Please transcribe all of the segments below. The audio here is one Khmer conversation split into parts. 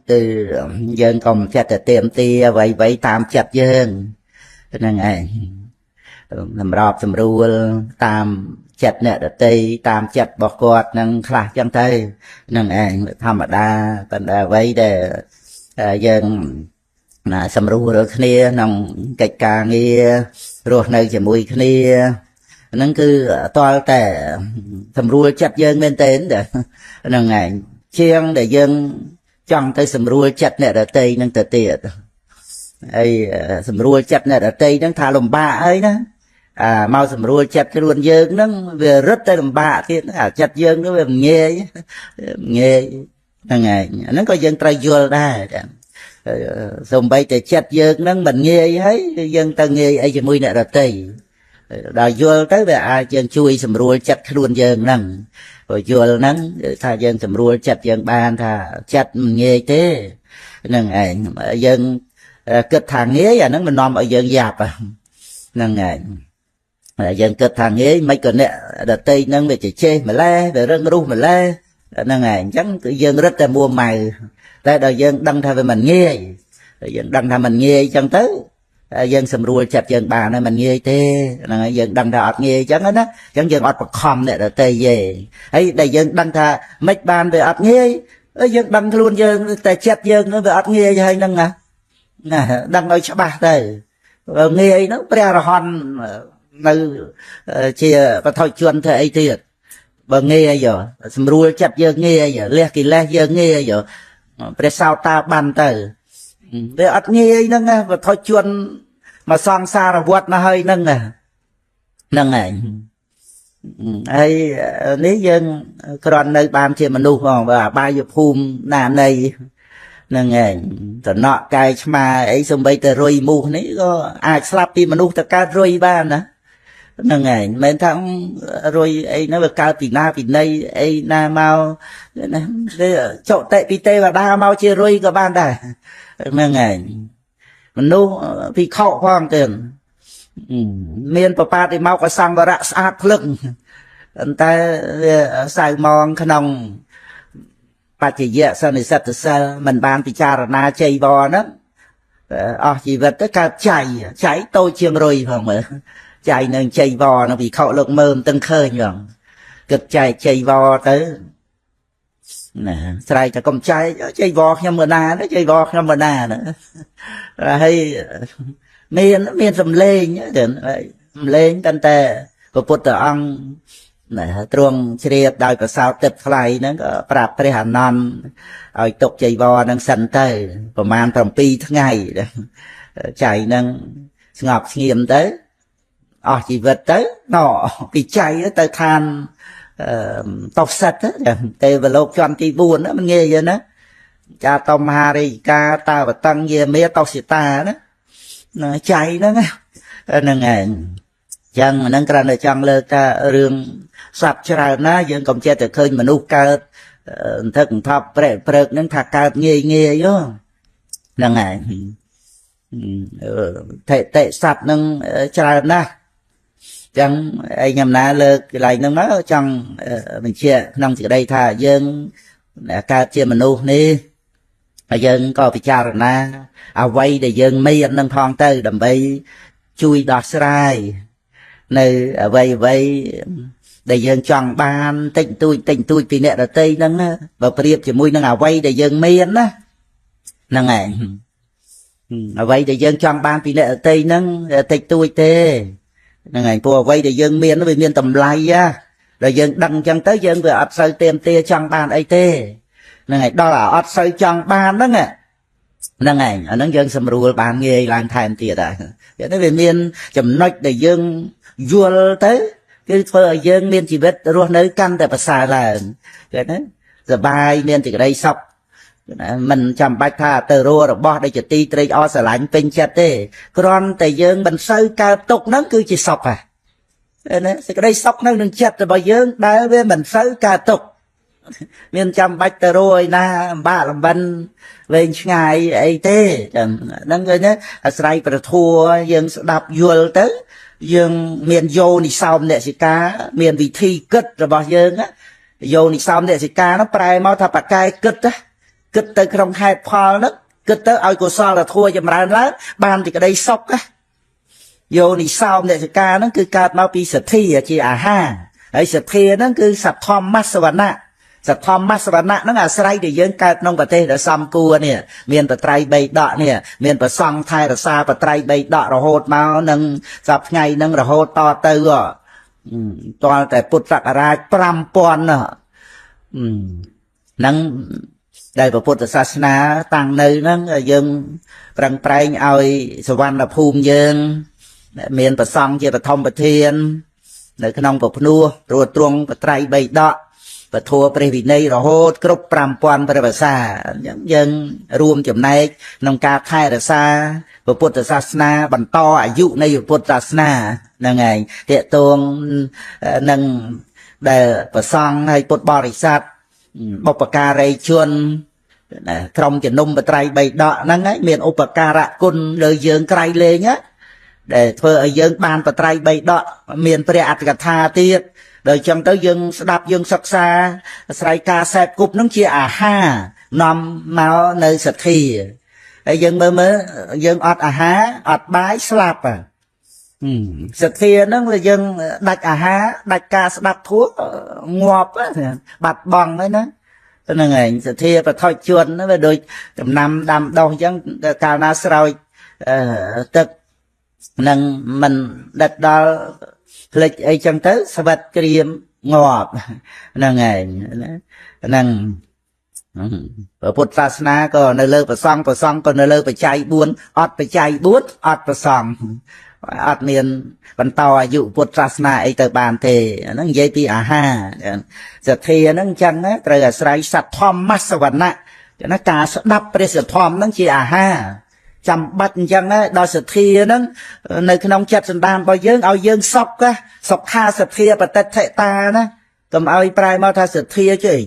từ dân còn chặt để tiệm tia vậy vậy tam chặt dân nên ngày làm rọp làm ru tam chặt nè để tây tam chặt bọc quạt năng khạc chân tây nên ngày tham đa còn đa vậy để dân là sầm ru rồi kia nòng cạch cà nghe rồi nơi chỉ mùi kia năng cứ toaแต่sầm ru chặt dân bên tên để nên ngày chiang để dân chẳng tới sầm rùa chặt nè ở tây năng tự tiệt ai sầm rùa chặt nè ở tây năng thả lồng bạ ấy đó mau sầm rùa chặt cái luôn dân năng về rất tới lồng bạ kia chặt dân nó về nghe năng ngày nó có dân trai vô đây xong bây giờ chặt dân năng mình nghe ấy dân ta nghe ai chỉ mui nè ở tây đòi vô tới về ai dân chui sầm rùa chặt luôn dân năng rồi vô nắng tha dân sầm rùa chặt dân ban tha chặt nghe thế nâng ảnh dân kết thang nghe à nó mình nom ở dân dạp nâng ảnh dân kết thang nghe mấy cái nè đợt tây nâng về chỉ chê mà le về răng ru mà le nâng ảnh chẳng tự dân rất là mua mày tại đời dân đăng tha về mình nghe dân đăng tha mình nghe chẳng tới dân sầm rùa chặt dân bà này mình nghe thế là dân đăng thà nghe chẳng đó chẳng dân ọt bạc khom này là tây về ấy đây dân đăng thà mấy ban về ọt nghe dân đăng luôn dân tại chặt dân nó về ọt nghe hay nâng đăng nói cho bà đây nghe nó pre ra hòn nơi chia và thôi chuyên thế ấy thiệt bà nghe giờ sầm rùa chặt dân nghe giờ le kỳ le dân nghe giờ pre sao ta ban tới để ọt nghe nâng và thôi chuyên mà sang xa là vượt nó hơi nâng nâng ấy nếu dân còn nơi ban thì mình nuôi và ba giờ phum nà này nâng rồi nọ cái mà ấy xong bây giờ rồi mù đấy có ai slap đi mà nuôi tất cả rồi ba nè nâng mấy thằng rồi ấy nó về cao thì na thì đây ấy na mau chỗ tệ thì tê và đa mau chia rồi các bạn đây nâng mình nuôi vì khẩu hoang tiền miền papa thì mau có sang và rạ sát lưng anh ta sai mong khăn ông bà chỉ dạy sao này sạch sao mình ban thì cha là na chơi bò đó chỉ vật tất cả chạy tôi chiêng rồi phải không ạ chạy nên chơi bò nó bị khẩu lực mơm tân khơi nhở cực chạy bò tới nè sai cho con trai chơi bò nhưng mà na nó chơi bò nhưng mà na nữa hay miền sầm lên nhá lên tan tè của Phật tử ông này truông chia đòi có sao tịch phai nó có prap pre hà non ở tục chạy bò đang sân tớiประมาณ7 tháng ngày chạy đang ngọc nghiêm tới chỉ vật tới nọ bị chạy tới than tóc sạch á tê vào lô cho anh ti buồn đó mình nghe vậy đó cha tom hari ca ta và tăng về mía tóc xì ta đó nó chạy đó nâng chẳng nâng ra nơi chẳng lơ ta rương sạch ra nó dân công chế từ khơi mà nụ cao thật thọc bẹt nâng thạc cao nghe vô nâng tệ sạch nâng ra nó chẳng anh em ná lơ lại nâng nó chẳng mình chia nâng chỉ đây thà dân cao chia mà nụ nê dân có bị cha rồi na quay để dân mi anh nâng thon tới đầm bay chui đọt sai nơi vây để dân chọn ban tịnh tôi thì nè ở tây nâng và priệp chỉ mui nâng quay để dân mi anh á nâng vây để dân chọn ban thì nè ở tây nâng tịnh tôi tê nâng của vây để dân miên nó bị miên tầm lai á rồi dân đăng chân tới dân về ấp sơi tem tia chọn ban ấy tê nâng đó là ấp sơi chọn ban đó nghe nâng ở nâng dân sầm rùa bàn nghề làm thành tiệt nó về miền chấm nói để dân vua tới cái phơi dân miền chỉ biết luôn nơi căn để xài là cái đấy giờ bài miền thì đây sọc mình chăm bạch tha từ rùa rồi bỏ đây chỉ ti tây o sờ lạnh pin chặt đấy còn tại dân mình sơi cao tục nó cứ chỉ sọc đấy cái đây sọc nó đừng chặt rồi bao dân đã với mình sơi cao tục miền chăm bạch tờ rồi na ba làm văn về ngày ấy thế nâng người nhé sai phải thua dân đạp vua tới dân miền vô thì sao nè sĩ cá miền vị thi cất rồi bao dân á vô thì sao nè sĩ cá nó prai mau thà bạc cai cất á គិតទៅក្នុងហេតុផលហ្នឹងគិតទៅឲ្យកុសលធម៌ចម្រើនឡើងបានទីក្តីសុខណាយោនិសោមអ្នកសិកាហ្នឹងគឺកើតមកពីសទ្ធាជាអាហារហើយសទ្ធាហ្នឹងគឺសទ្ធម្មសវណៈសទ្ធម្មសវណៈហ្នឹងអាស្រ័យដែលយើងកើតក្នុងប្រទេសដែលសំគួរនេះមានបត្រៃបីដកនេះមានប្រសង់ថែរក្សាបត្រៃបីដករហូតមកនឹងសប្ថ្ងៃហ្នឹងរហូតតទៅតលតែពុទ្ធសករាជ 5000 ហ្នឹងដែលពុទ្ធសាសនាតាំងនៅហ្នឹងយើងប្រឹងប្រែងឲ្យសវណ្ណភូមិយើងមានប្រសង់ជាបឋមប្រធាននៅក្នុងពភ្នោះត្រួតត្រងបត្រៃបីដកពធัวព្រះវិន័យរហូតគ្រប់ 5000 ព្រះភាសាអញ្ចឹងយើងរួមចំណែកក្នុងការថែរក្សាពុទ្ធសាសនាបន្តអាយុនៃពុទ្ធសាសនាហ្នឹងឯងតេតងនឹងដែលប្រសង់ហើយពុទ្ធបរិស័ទបុព្វការីជនក្រុមជំនុំបត្រៃបីដកហ្នឹងឯងមានឧបការៈគុណលើយើងក្រៃលែងដែលធ្វើឲ្យយើងបានបត្រៃបីដកមានព្រះអត្ថកថាទៀតដល់ចឹងទៅយើងស្ដាប់យើងសិក្សាអាស្រ័យការសែបគប់នឹងជាអាហារនាំមកនៅសទ្ធាហើយយើងមើលយើងអត់អាហារអត់បាយស្លាប់សទ្ធាហ្នឹងវាយើងដាច់អាហារដាច់ការស្ដាប់ធម៌ងាប់បាត់បង់ហើយណាហ្នឹងឯងសទ្ធាបថុជនវាដូចចំណាំដាំដុះអញ្ចឹងកាលណាស្រោចទឹកនឹងមិនដិតដល់ផ្លេចអីចឹងទៅស្វិតក្រៀមងាប់ហ្នឹងឯងហ្នឹងព្រះពុទ្ធសាសនាក៏នៅលើប្រសង់ក៏នៅលើបច្ច័យ4អត់បច្ច័យ4អត់ប្រសង់អត់មានបន្តអាយុពុទ្ធសាសនាអីទៅបានទេអាហ្នឹងនិយាយពីអាហារសទ្ធាហ្នឹងអញ្ចឹងត្រូវអាស្រ័យសទ្ធម្មសវណៈចឹងណាការស្ដាប់ព្រះសទ្ធម្មហ្នឹងជាអាហារចាំបាច់អញ្ចឹងដល់សទ្ធាហ្នឹងនៅក្នុងចិត្តសន្តានរបស់យើងឲ្យយើងសុខាសទ្ធាបតិដ្ឋិតាណាកុំឲ្យប្រែមកថាសទ្ធា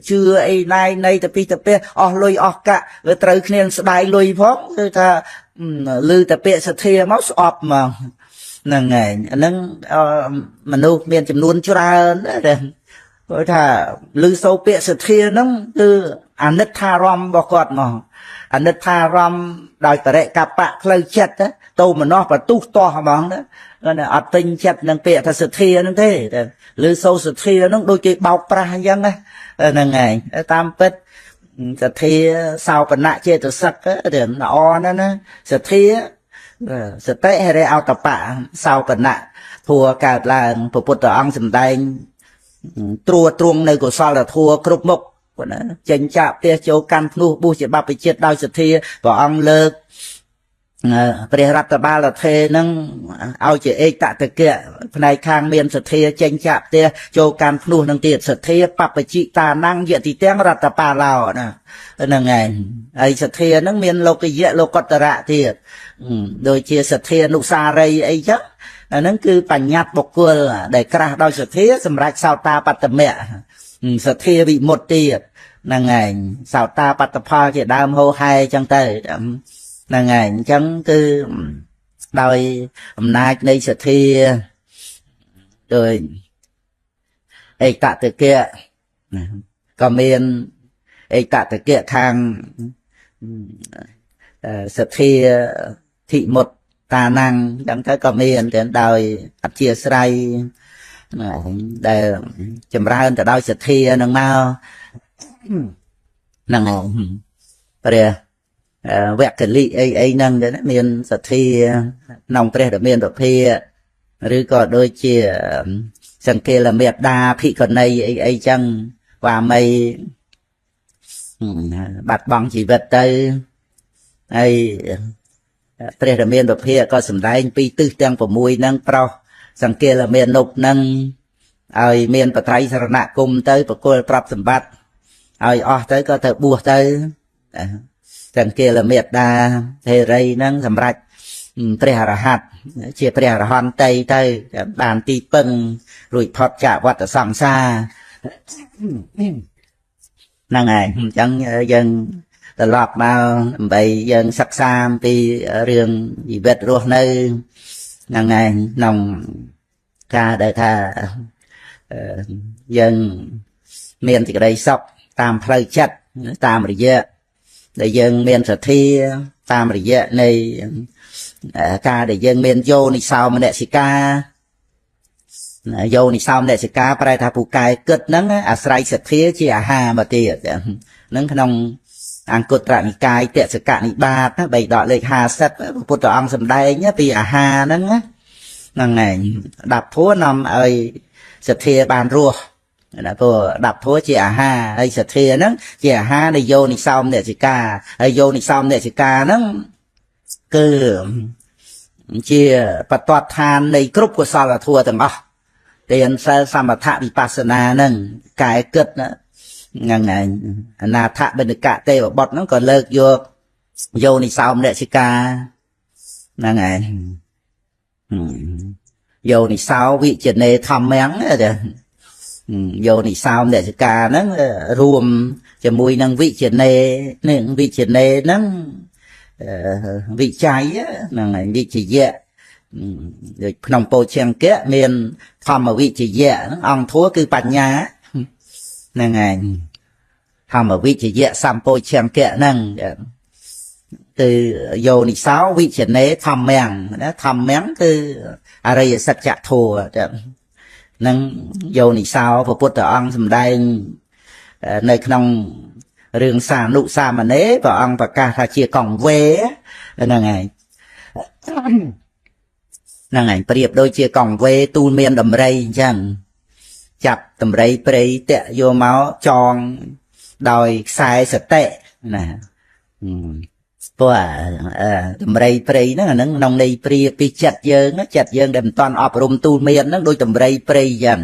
ជឿអីណៃនៃទៅពីទៅពេលអស់លុយអស់កាក់វាត្រូវគ្នាស្ដាយលុយផងគឺថាឮតែពាក្យសទ្ធាមកស្អប់មកហ្នឹងឯងអាហ្នឹងមនុស្សមានចំនួនច្រើនដែរគាត់ថាឮសូរពាក្យសទ្ធាហ្នឹងគឺអាណិត្ថារម្មណ៍របស់គាត់មកអាណិត្ថារម្មណ៍ដោយបរិកបៈផ្លូវចិត្តទៅមនោបទុះតោះហ្មងណាគាត់អត់ពេញចិត្តនឹងពាក្យថាសទ្ធាហ្នឹងទេឬសូរសទ្ធាហ្នឹងដូចគេបោកប្រាស់អញ្ចឹងហ្នឹងឯងតាមពិតសទ្ធាសោបណៈចេតសិករឿងល្អណាស់ណាសទ្ធាសតិហិរិអតបៈសោបណៈធัวកើតឡើងព្រះពុទ្ធអង្គសម្ដែងត្រួតត្រងនៅកុសលធัวគ្រប់មុខណាចេញចាក់ផ្ទះចូលកាន់ភ្នោះបុស្សជាបព្វជិតដោយសទ្ធាព្រះអង្គលើកព្រះរតបាលថេនឹងឲ្យជាឯកតកៈផ្នែកខាងមានសទ្ធាចេញចាក់ផ្ទះចូលកាន់ភ្នោះនឹងទៀតសទ្ធាបព្វជិតានំយតិទាំងរតបាលោណាហ្នឹងឯងហើយសទ្ធានឹងមានលោកយៈលោកតរៈទៀតដូចជាសទ្ធានុសារីអីចឹងអាហ្នឹងគឺបញ្ញត្តិបុគ្គលដែលក្រាស់ដោយសទ្ធាសម្រាប់សោតាបត្តមៈសទ្ធាវិមុតទៀតហ្នឹងឯងសោតាបត្តផលជាដើមហោហែចឹងទៅហ្នឹងឯងអញ្ចឹងគឺដោយអំណាចនៃសទ្ធាដោយឯកតកៈក៏មានឯកតកៈខាងសទ្ធាធិមុតតាណੰងចឹងទៅក៏មានតែដោយអធិស្រ័យដែលចម្រើនទៅដោយសទ្ធានឹងមកហ្នឹងហើយព្រះវគ្គលិអីហ្នឹងទៅមានសទ្ធាក្នុងព្រះដ៏មានពភាឬក៏ដូចជាសង្កេលមេត្តាភិក្ខុនីអីចឹងវាមីបាត់បង់ជីវិតទៅហើយព្រះដ៏មានពភាក៏សម្ដែងពីទិសទាំង6ហ្នឹងប្រុសសង្កេលមេនុបហ្នឹងឲ្យមានបត្រៃសរណគមទៅប្រគល់ប្រាប់សម្បត្តិឲ្យអស់ទៅក៏ទៅបួសទៅសង្កេលមេត្តាធេរីហ្នឹងសម្រាប់ព្រះអរហន្តជាព្រះអរហន្តទៅបានទីពឹងរួចផុតចាកវដ្តសង្សារហ្នឹងហើយអញ្ចឹងយើងត្រឡប់មកដើម្បីយើងសិក្សាអំពីរឿងជីវិតរស់នៅហ្នឹងហើយក្នុងការដែលថាយើងមានសេចក្តីសុខតាមផ្លូវចិត្តតាមរយៈ ដែលយើងមានសទ្ធាតាមរយៈនៃការដែលយើងមានយោនិសោមនសិកាយោនិសោមនសិកាប្រែថាពូកែគិតហ្នឹងអាស្រ័យសទ្ធាជាអាហារមកទៀតហ្នឹងក្នុងអង្គត្រនិកាយតេសកនិបាតបៃដកលេខ50ព្រះពុទ្ធអង្គសម្ដែងពីអាហារហ្នឹងហ្នឹងឯងដាប់ធัวនាំឲ្យសទ្ធាបានរស់ណាព្រោះដាប់ធัวជាអាហារហើយសទ្ធាហ្នឹងជាអាហារនៃយោនិសោមនសិកាហើយយោនិសោមនសិកាហ្នឹងគឺជាបតតឋាននៃគ្រប់កុសលធម៌ទាំងអស់ទានសិលសមថវិបស្សនាហ្នឹងកែគិតហ្នឹងឯងអនាថបិណ្ឌកទេវបុត្រហ្នឹងក៏លើកយកយោនិសោមនសិកាហ្នឹងឯងយោនិសោវិជ្ជនេធម្មំយោនិសោមនសិកាហ្នឹងរួមជាមួយនឹងវិជ្ជនេនឹងវិជ្ជនេហ្នឹងវិច័យហ្នឹងហើយវិជ្ជៈដូចក្នុងពោធិង្គៈមានធម្មវិជ្ជៈអង្គធัวគឺបញ្ញាហ្នឹងហើយធម្មវិជ្ជៈសម្ពោធិង្គៈហ្នឹងគឺយោនិសោវិជ្ជនេធម្មំណាធម្មំគឺអរិយសច្ចធัวហ្នឹងយោនិសោព្រះពុទ្ធអង្គសម្ដែងនៅក្នុងរឿងសានុសាមណេរព្រះអង្គប្រកាសថាជាកង្វេហ្នឹងហើយហ្នឹងហើយប្រៀបដូចជាកង្វេទូលមានដំរីអញ្ចឹងចាប់ដំរីព្រៃតាក់យកមកចងដោយខ្សែសតិណាព្រោះដំរីព្រៃហ្នឹងអាហ្នឹងក្នុងន័យព្រាពីចិត្តយើងដែលមិនតាន់អប់រំទូលមានហ្នឹងដូចដំរីព្រៃអញ្ចឹង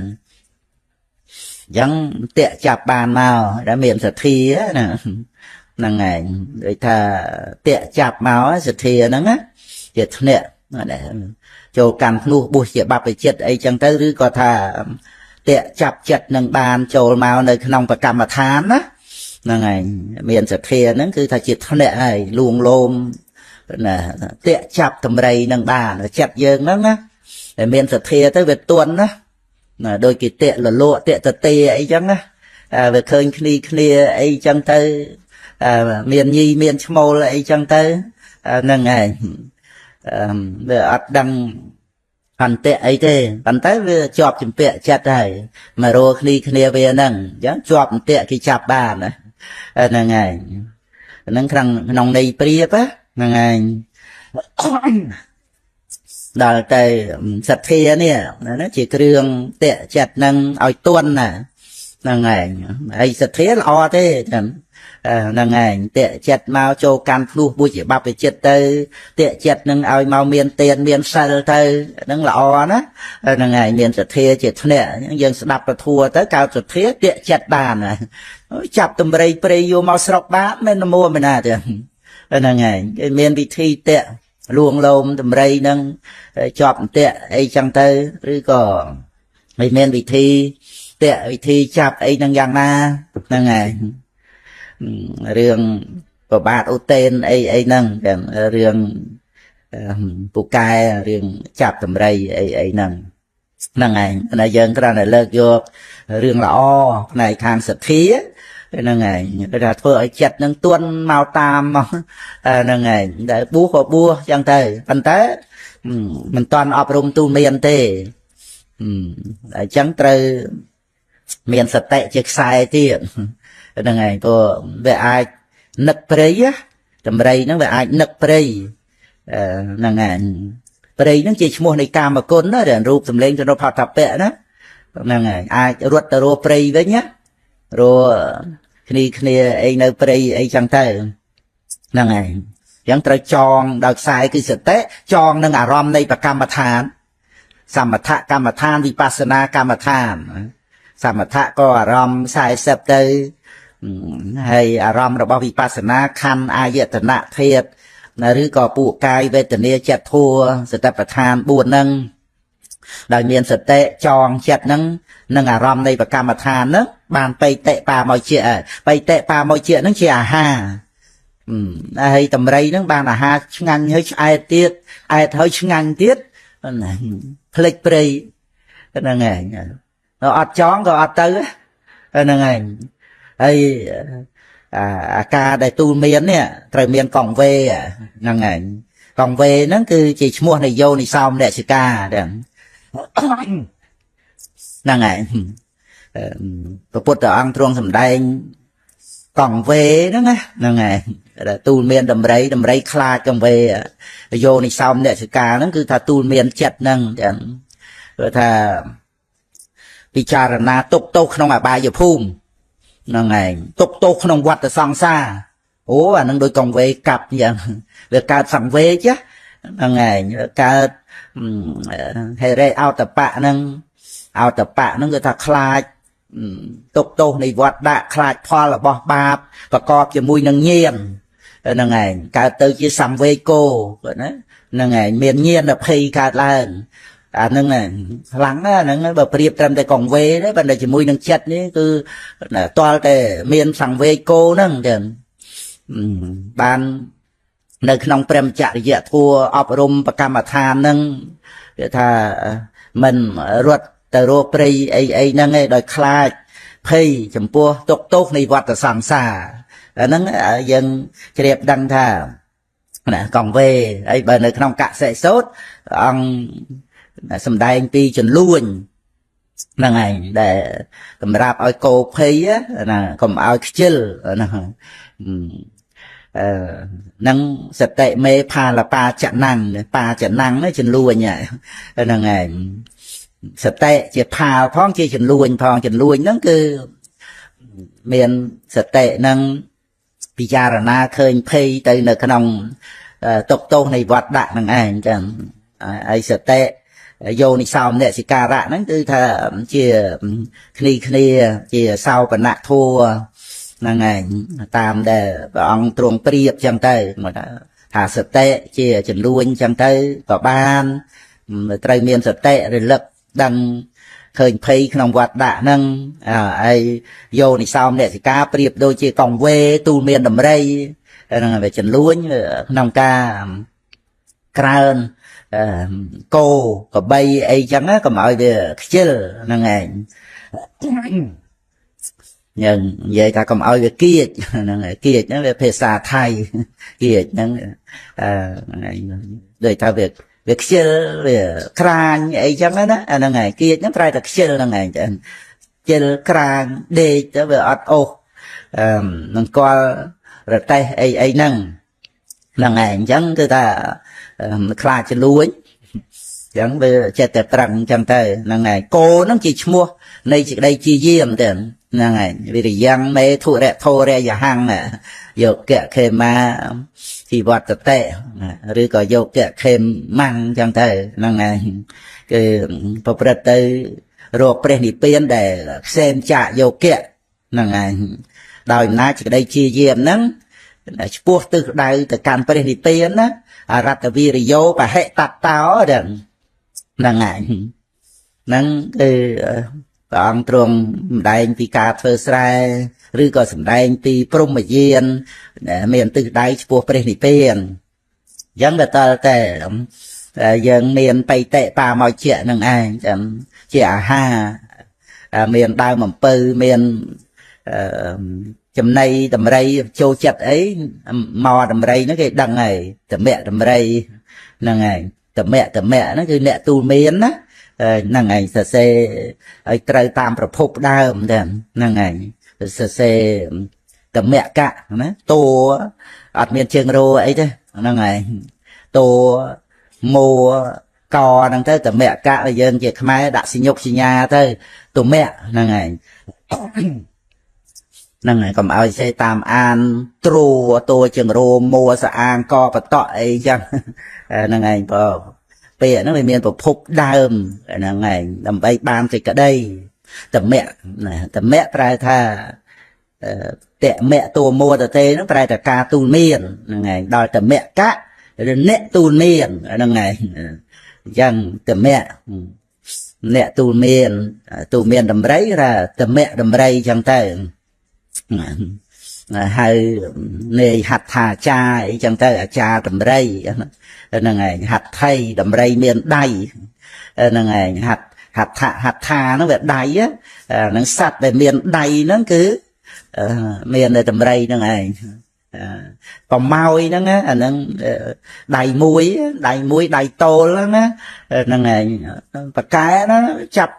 ចឹងតាក់ចាប់បានមកដែលមានសទ្ធាណាហ្នឹងឯងដូចថាតាក់ចាប់មកសទ្ធាហ្នឹងជាធ្នាក់ចូលកាន់ភ្នោះបុស្សជាបព្វជិតអីចឹងទៅឬក៏ថាតាក់ចាប់ចិត្តនឹងបានចូលមកនៅក្នុងបកម្មដ្ឋានណាហ្នឹងឯងមានសទ្ធាហ្នឹងគឺថាជាធ្នាក់ហើយលួងលោមណាតាក់ចាប់តម្រៃនឹងបានចិត្តយើងហ្នឹងណាតែមានសទ្ធាទៅវាទន់ណាដោយគេតាក់លលក់តាក់តទេអីចឹងណាវាឃើញគ្នាអីចឹងទៅមានញីមានឈ្មោលអីចឹងទៅហ្នឹងឯងវាអត់ដឹងអន្តៈអីទេប៉ុន្តែវាជាប់ជំពាក់ចិត្តហើយមករកគ្នាវាហ្នឹងអញ្ចឹងជាប់អន្តៈគេចាប់បានណាហ្នឹងឯងហ្នឹងក្នុងន័យព្រាបហ្នឹងឯងដល់ទៅសទ្ធានេះណាជាគ្រឿងតាក់ចិត្តនឹងឲ្យទន់ណាហ្នឹងឯងហើយសទ្ធាល្អទេចឹងហ្នឹងឯងតាក់ចិត្តមកចូលកាន់ភ្នោះបុស្សជាបព្វជិតទៅតាក់ចិត្តនឹងឲ្យមកមានទានមានសិលទៅហ្នឹងល្អណាហ្នឹងឯងមានសទ្ធាជាធ្នាក់យើងស្ដាប់ពធัวទៅកើតសទ្ធាតាក់ចិត្តបានចាប់តម្រៃព្រៃយកមកស្រុកបានមិនមួមិនណាទេហ្នឹងឯងគេមានវិធីតាក់លួងលោមតម្រៃនឹងជាប់អន្តៈអីចឹងទៅឬក៏មិនមានវិធីតាក់វិធីចាប់អីនឹងយ៉ាងណាហ្នឹងឯងរឿងប្របាទឧតេនអីហ្នឹងរឿងពូកែរឿងចាប់តម្រៃអីហ្នឹងហ្នឹងឯងតែយើងគ្រាន់តែលើកយករឿងល្អផ្នែកខាងសទ្ធាហ្នឹងឯងគេថាធ្វើឲ្យចិត្តនឹងទន់មកតាមហ្នឹងឯងដែលបួសក៏បួសចឹងទៅប៉ុន្តែមិនតាន់អប់រំទូលមានទេអញ្ចឹងត្រូវមានសតិជាខ្សែទៀតហ្នឹងឯងព្រោះវាអាចនឹកព្រៃតម្រៃហ្នឹងវាអាចនឹកព្រៃហ្នឹងឯងព្រៃហ្នឹងជាឈ្មោះនៃកាមគុណណារូបសម្លេងទៅរកផតពៈណាហ្នឹងឯងអាចរត់ទៅរកព្រៃវិញណារកគ្នាអីនៅព្រៃអីចឹងទៅហ្នឹងឯងអញ្ចឹងត្រូវចងដោយខ្សែគឺសតិចងនឹងអារម្មណ៍នៃបកម្មដ្ឋានសមថកម្មដ្ឋានវិបស្សនាកម្មដ្ឋានសមថក៏អារម្មណ៍40ទៅហើយអារម្មណ៍របស់វិបស្សនាខណ្ឌអាយតនៈធាតុឬក៏ពួកកាយវេទនាចិត្តធัวសតិប្បដ្ឋាន4ហ្នឹងដោយមានសតិចងចិត្តហ្នឹងនឹងអារម្មណ៍នៃបកម្មដ្ឋានហ្នឹងបានបៃតិបាមកជាបៃតិបាមកជាហ្នឹងជាអាហារហើយតម្រៃហ្នឹងបានអាហារឆ្ងាញ់ហើយឆ្អែតទៀតអែតហើយឆ្ងាញ់ទៀតផ្លេចព្រៃហ្នឹងឯងអត់ចងក៏អត់ទៅហ្នឹងឯងហើយ អាការដែលទូលមាននេះត្រូវមានកងវេហ្នឹងហើយកងវេហ្នឹងគឺជាឈ្មោះនៃយោនិសោមនសិកាហ្នឹងហើយព្រះពុទ្ធអង្គទ្រង់សម្ដែងកងវេហ្នឹងណាហ្នឹងហើយទូលមានដំរីខ្លាចកងវេយោនិសោមនសិកាហ្នឹងគឺថាទូលមានចិត្តហ្នឹងចឹងគឺថាពិចារណាទុកទោសក្នុងអបាយភូមិហ្នឹងឯងទុកទោសក្នុងវដ្តសង្សារអូអានឹងដូចកងវេកាប់យ៉ាងវាកើតសង្វេគហ្នឹងឯងកើតហេរេអោតបៈហ្នឹងអោតបៈហ្នឹងគឺថាខ្លាចទុកទោសនៃវត្តដាក់ខ្លាចផលរបស់បាបប្រកបជាមួយនឹងញាណហ្នឹងឯងកើតទៅជាសង្វេគោណាហ្នឹងឯងមានញាណភ័យកើតឡើងអាហ្នឹងខ្លាំងណាស់ហ្នឹងបើប្រៀបត្រឹមតែកងវេទេបើតែជាមួយនឹងចិត្តនេះគឺតលតែមានសង្វេគោហ្នឹងចឹងបាននៅក្នុងព្រមចរិយធัวអប់រំប្រកម្មដ្ឋានហ្នឹងគេថាមិនរត់ទៅរកព្រៃអីហ្នឹងឯងដោយខ្លាចភ័យចំពោះទុក្ខទោសនៃវដ្តសង្សារអាហ្នឹងយើងជ្រាបដឹងថាណាកងវេហើយបើនៅក្នុងកសិសោតអង្គសម្ដែងពីចន្លួញហ្នឹងឯងដែលសម្រាប់ឲ្យកោភ័យណាកុំឲ្យខ្ជិលណានឹងសតិមេផាលបាចនាំងបាចនាំងចន្លួញហ្នឹងឯងសតិជាផាលផងជាចន្លួញផងចន្លួញហ្នឹងគឺមានសតិហ្នឹងពិចារណាឃើញភ័យទៅនៅក្នុងទុក្ខទោសនៃវត្តដាក់ហ្នឹងឯងចឹងហើយសតិយោនិសោមនសិការៈហ្នឹងគឺថាជាគ្នាជាសោបនៈធัวហ្នឹងឯងតាមដែលព្រះអង្គទ្រង់ប្រៀបចឹងទៅថាសតិជាចន្លួញចឹងទៅក៏បានត្រូវមានសតិរលឹកដឹងឃើញភ័យក្នុងវត្តដាក់ហ្នឹងហើយយោនិសោមនសិកាប្រៀបដូចជាកងវេទូលមានដំរីហ្នឹងវាចន្លួញក្នុងការក្រើនគោកបីអីចឹងកុំឲ្យវាខ្ជិលហ្នឹងឯងយើងនិយាយថាកុំឲ្យវាគៀចហ្នឹងគៀចហ្នឹងវាភាសាថៃគៀចហ្នឹងដូចថាវាខ្ជិលវាក្រាញអីចឹងណាអាហ្នឹងឯងគៀចហ្នឹងប្រែតែខ្ជិលហ្នឹងឯងចឹងខ្ជិលក្រាញដេកទៅវាអត់អូសនឹងគាល់រទេះអីហ្នឹងហ្នឹងឯងអញ្ចឹងគឺថាខ្លាចចលួចអញ្ចឹងវាចិត្តតែប្រឹងអញ្ចឹងទៅហ្នឹងឯងគោហ្នឹងជាឈ្មោះនៃសេចក្តីជាយាមទៅហ្នឹងឯងវិរិយ៉ាងមេធុរៈធោរយហង្សយកកៈខេមាជីវតតេឬក៏យកកៈខេម៉ាំងអញ្ចឹងទៅហ្នឹងឯងគឺប្រព្រឹត្តទៅរកព្រះនិព្វានដែលខ្សែមចាក់យកកៈហ្នឹងឯងដោយអំណាចសេចក្តីជាយាមហ្នឹងឆ្ពោះទិសដៅទៅកាន់ព្រះនិព្វានណាអរតវិរិយោបហិតតោហ្នឹងឯងហ្នឹងគឺព្រះអង្គទ្រង់សម្ដែងពីការធ្វើស្រែឬក៏សម្ដែងពីព្រហ្មយានមានទិសដៅឆ្ពោះព្រះនិព្វានអញ្ចឹងតែតែយើងមានបៃតេបាមកជានឹងឯងចាំជាអាហារមានដើមអំពៅមានចំណៃតម្រៃចូលចិត្តអីមកតម្រៃហ្នឹងគេដឹងហើយតម្រាក់តម្រៃហ្នឹងឯងតម្រាក់ហ្នឹងគឺអ្នកទូលមានណាហ្នឹងឯងសរសេរឲ្យត្រូវតាមប្រភពដើមទៅហ្នឹងឯងសរសេរតម្រាក់កៈណាតួអត់មានជើងរោអីទេហ្នឹងឯងតួមួកហ្នឹងទៅតម្រាក់កៈយើងជាខ្មែរដាក់សញ្ញុកសញ្ញាទៅតម្រាក់ហ្នឹងឯងហ្នឹងហើយកុំឲ្យសេតាមអានត្រួតួជើងរោមួស្អាងកបតក់អីចឹងហ្នឹងឯងបើពេលហ្នឹងវាមានប្រភពដើមហ្នឹងឯងដើម្បីបានសេចក្តីតម្រាក់ណាតម្រាក់ប្រែថាតមៈតួមួតទេហ្នឹងប្រែថាការទូលមានហ្នឹងឯងដល់តម្រាក់កៈឬអ្នកទូលមានហ្នឹងឯងអញ្ចឹងតម្រាក់អ្នកទូលមានតម្រៃថាតម្រាក់តម្រៃអញ្ចឹងទៅហើយនៃហដ្ឋាចារអីចឹងទៅអាចារ្យតម្រៃហ្នឹងឯងហដ្ឋីតម្រៃមានដៃហ្នឹងឯងហដ្ឋាហ្នឹងវាដៃហ្នឹងសត្វដែលមានដៃហ្នឹងគឺ miền này tầm rây nữa này còn môi đó á anh đầy muối đầy tô lắm á năng này và cái nó chập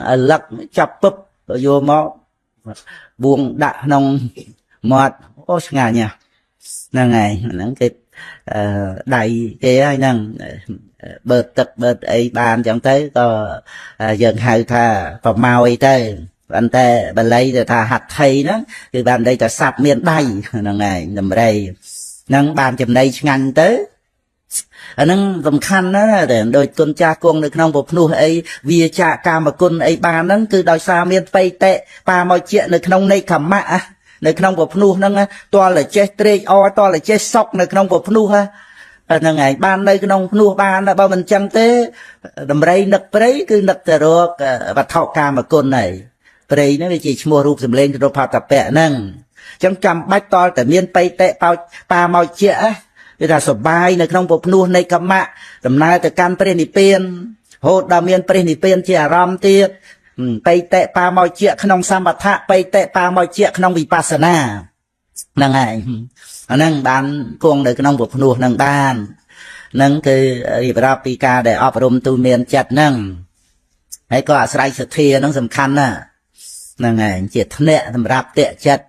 lật chập búp vô máu buông đạn nông mọt ô ngà nha năng này năng cái đầy cái ai năng bớt tật bớt ấy bàn chẳng thấy có dần hai tha và môi tới anh ta bạn lấy để thà hạt thầy đó thì bạn đây ta sạp miền đầy năng này nằm đây năng bàn chùm đây ngăn tới năng tầm khăn đó để đôi tuần cha con được nông bộ nu ấy vì cha ca mà con ấy bàn đó cứ đòi xa miền tây tệ ba mọi chuyện được nông này khẩm mạ được nông bộ nu năng to là chết tre o to là chết sọc được nông bộ nu ha năng ngày ban đây cái nông nu ban là bao mình chẳng thế đầm đây nực đấy cứ nực từ rồi và thọ ca mà con này đây nó chỉ mua rụp dùm lên cho nó tập bẹ nâng chẳng cầm bách toแต่miên tây tệ ba màu chĩa thì là sổ bài này không bộ nuôi này cầm mạ đầm nay từ can prenipen hốt đào miên prenipen chỉ ram tiệt tây tệ ba màu chĩa không sam bát thạ tây tệ ba màu chĩa không vipassana nâng này nâng ban cuồng được không bộ nuôi nâng ban nâng cái Rapika để áp dụng tu miên chặt nâng hay có sài sệt thia nâng sầm khăn nè năng ngày chỉ thề thầm rạp tệ chất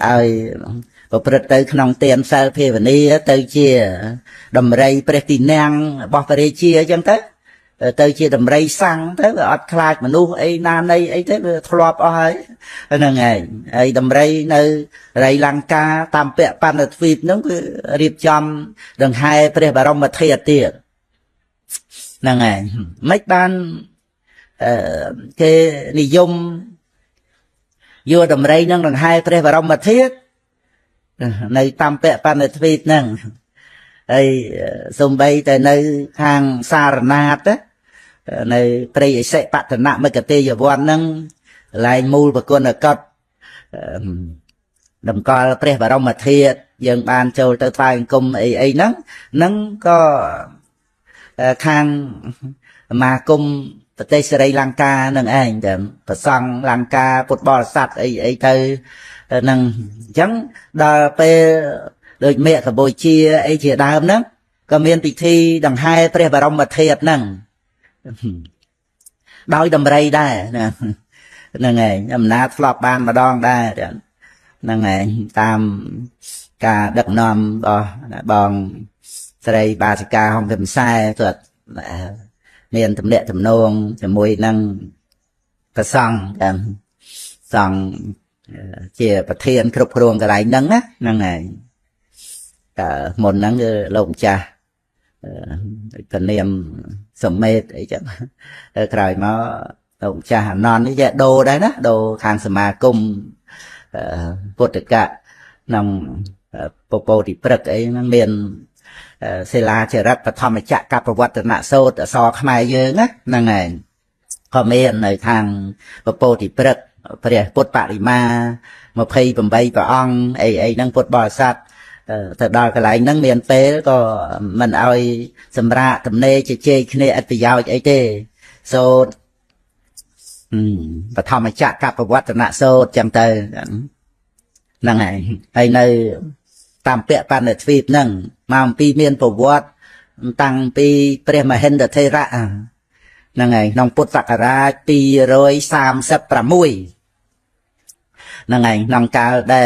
ai có bật tới khung tiền sao phê vấn đề tới chia đầm rây pretinang bỏ về chia chẳng thế tới chia đầm rây sang thế ở khai mà nu ấy na đây ấy thế thọp ấy năng ngày ấy đầm rây nơi rây Lanka tam pẹ pan ở Việt nó riệp chom đằng hai pre bà rong mà thiệt tiệt năng ngày mấy ban cái niềm dung vô đầm rây nâng đằng hai tre và rong mà thiết này tam pẹ pan ở Việt nâng đây dùng bay tại nơi hàng Saranat á này tre sẽ bắt thành nặng mấy cái tê giờ vòn nâng lại mù và con ở cật đầm co tre và rong mà thiết dân ban châu tới phai cung ấy nâng có khang mà cungประเทศสรีลังกานั่งเองแต่ประสังลังกาปดบอลสัตว์ไอ้เธอนั่งจังดาไปโดยเมียกับโบยเชียไอ้เชียดามนั่งก็มีพิธีดังให้พระบรมเทศนั่งโดยดำไรได้นะนั่งไงอำนาจฟลอบบานมาดองได้นั่งไงตามการดักนอมบองสรีบาสิกาห้องเต็มไส้ตรวจmiền thầm đệ thầm nông thầm mùi năng cả song chia bát thiên khúc ruộng cái lại nắng á năng này cả một nắng lồng trà thần niệm sầm mê ấy chứ trời mà lồng trà non cái dạ đồ đấy đó đồ hàng sầm mà cung bột được cả nòng popo thì bật ấy miềnเวลาจะรัฐประทอมจักกับประวัติศาสตร์โซดสอขมายเยอะนะนั่งไงก็มีในทางประโปติปรึกพระพุทธปริมามาเพย์ผมไปประองไอ้นั่งพุทธบริษัทแต่ดอยกระไรนั่งเรียนเป้ก็มันเอาสำราทำเนจะเจคเนอัตยาวไอ้เต้โซดประทอมจักกับประวัติศาสตร์โซดจังเตอนั่งไงไอ้ในตามเปะปันในทวีปนั่งมาปีเมียนประวัติตั้งปีเปรมเห็นเดเทระนั่งไงน้องพุทธศักราชปี130ประมุยนั่งไงน้องกาได้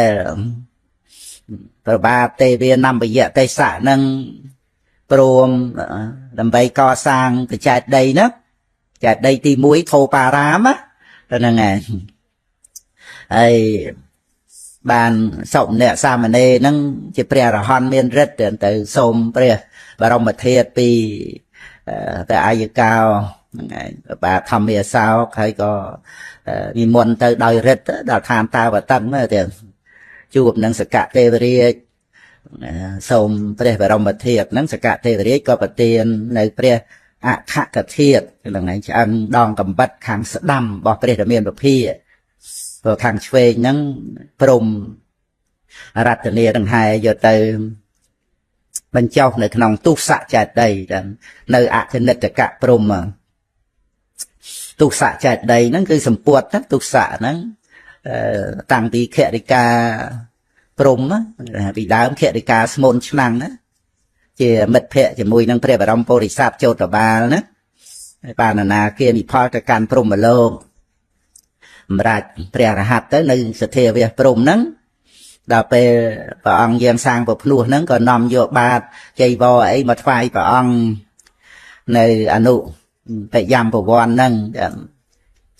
ประบาเตเวียนำไปเยอะเตสะนั่งปรวมดำไปก่อสร้างกระจายใดนะกระจายใดตีมุ้ยโทปารามะนั่งไงไอบ้านสมเนี่ยสามเณรนั่งจะเปรียรหันเมียนรัดเดินแต่สมเปรียบารมเทศปีแต่อายกาวบาทำเมียสาวใครก็มีมนต์แต่ดอยรัดดาวทานตาว่าตั้งเมื่อเดียวจูบนังสกัดเทวเรียสมเปรียบารมเทศนังสกัดเทวเรียก็ปฏิเตียนในเปรียอะขะกะเทียดหลังไหนจะอันดองกำบัดขังสดำบอกเปรียเมียนแบบพี่พอขังช่วยนั่งปรุมรัตเนียทั้งhai giờ từ bên trongในขนมตุสะจัดได้ในอาคเนตกะปรุมตุสะจัดได้นั่นคือสมปวดนะตุสะนั้น តាំងពីខរិកាព្រំពីដើមខរិកាស្មូនឆ្នាំងណាជាមិត្តភក្តិជាមួយនឹងព្រះបរមពុរិស័ទចោតបាលណាហើយបានណាគានិផលទៅកាន់ព្រំលោកសម្រាប់ព្រះរហ័តទៅនៅសទ្ធាវៈព្រំហ្នឹងដល់ពេលព្រះអង្គយាងសាងពភ្នោះហ្នឹងក៏នាំយកបាតចៃវរអីមកថ្វាយព្រះអង្គនៅអនុបយមពវ័នហ្នឹង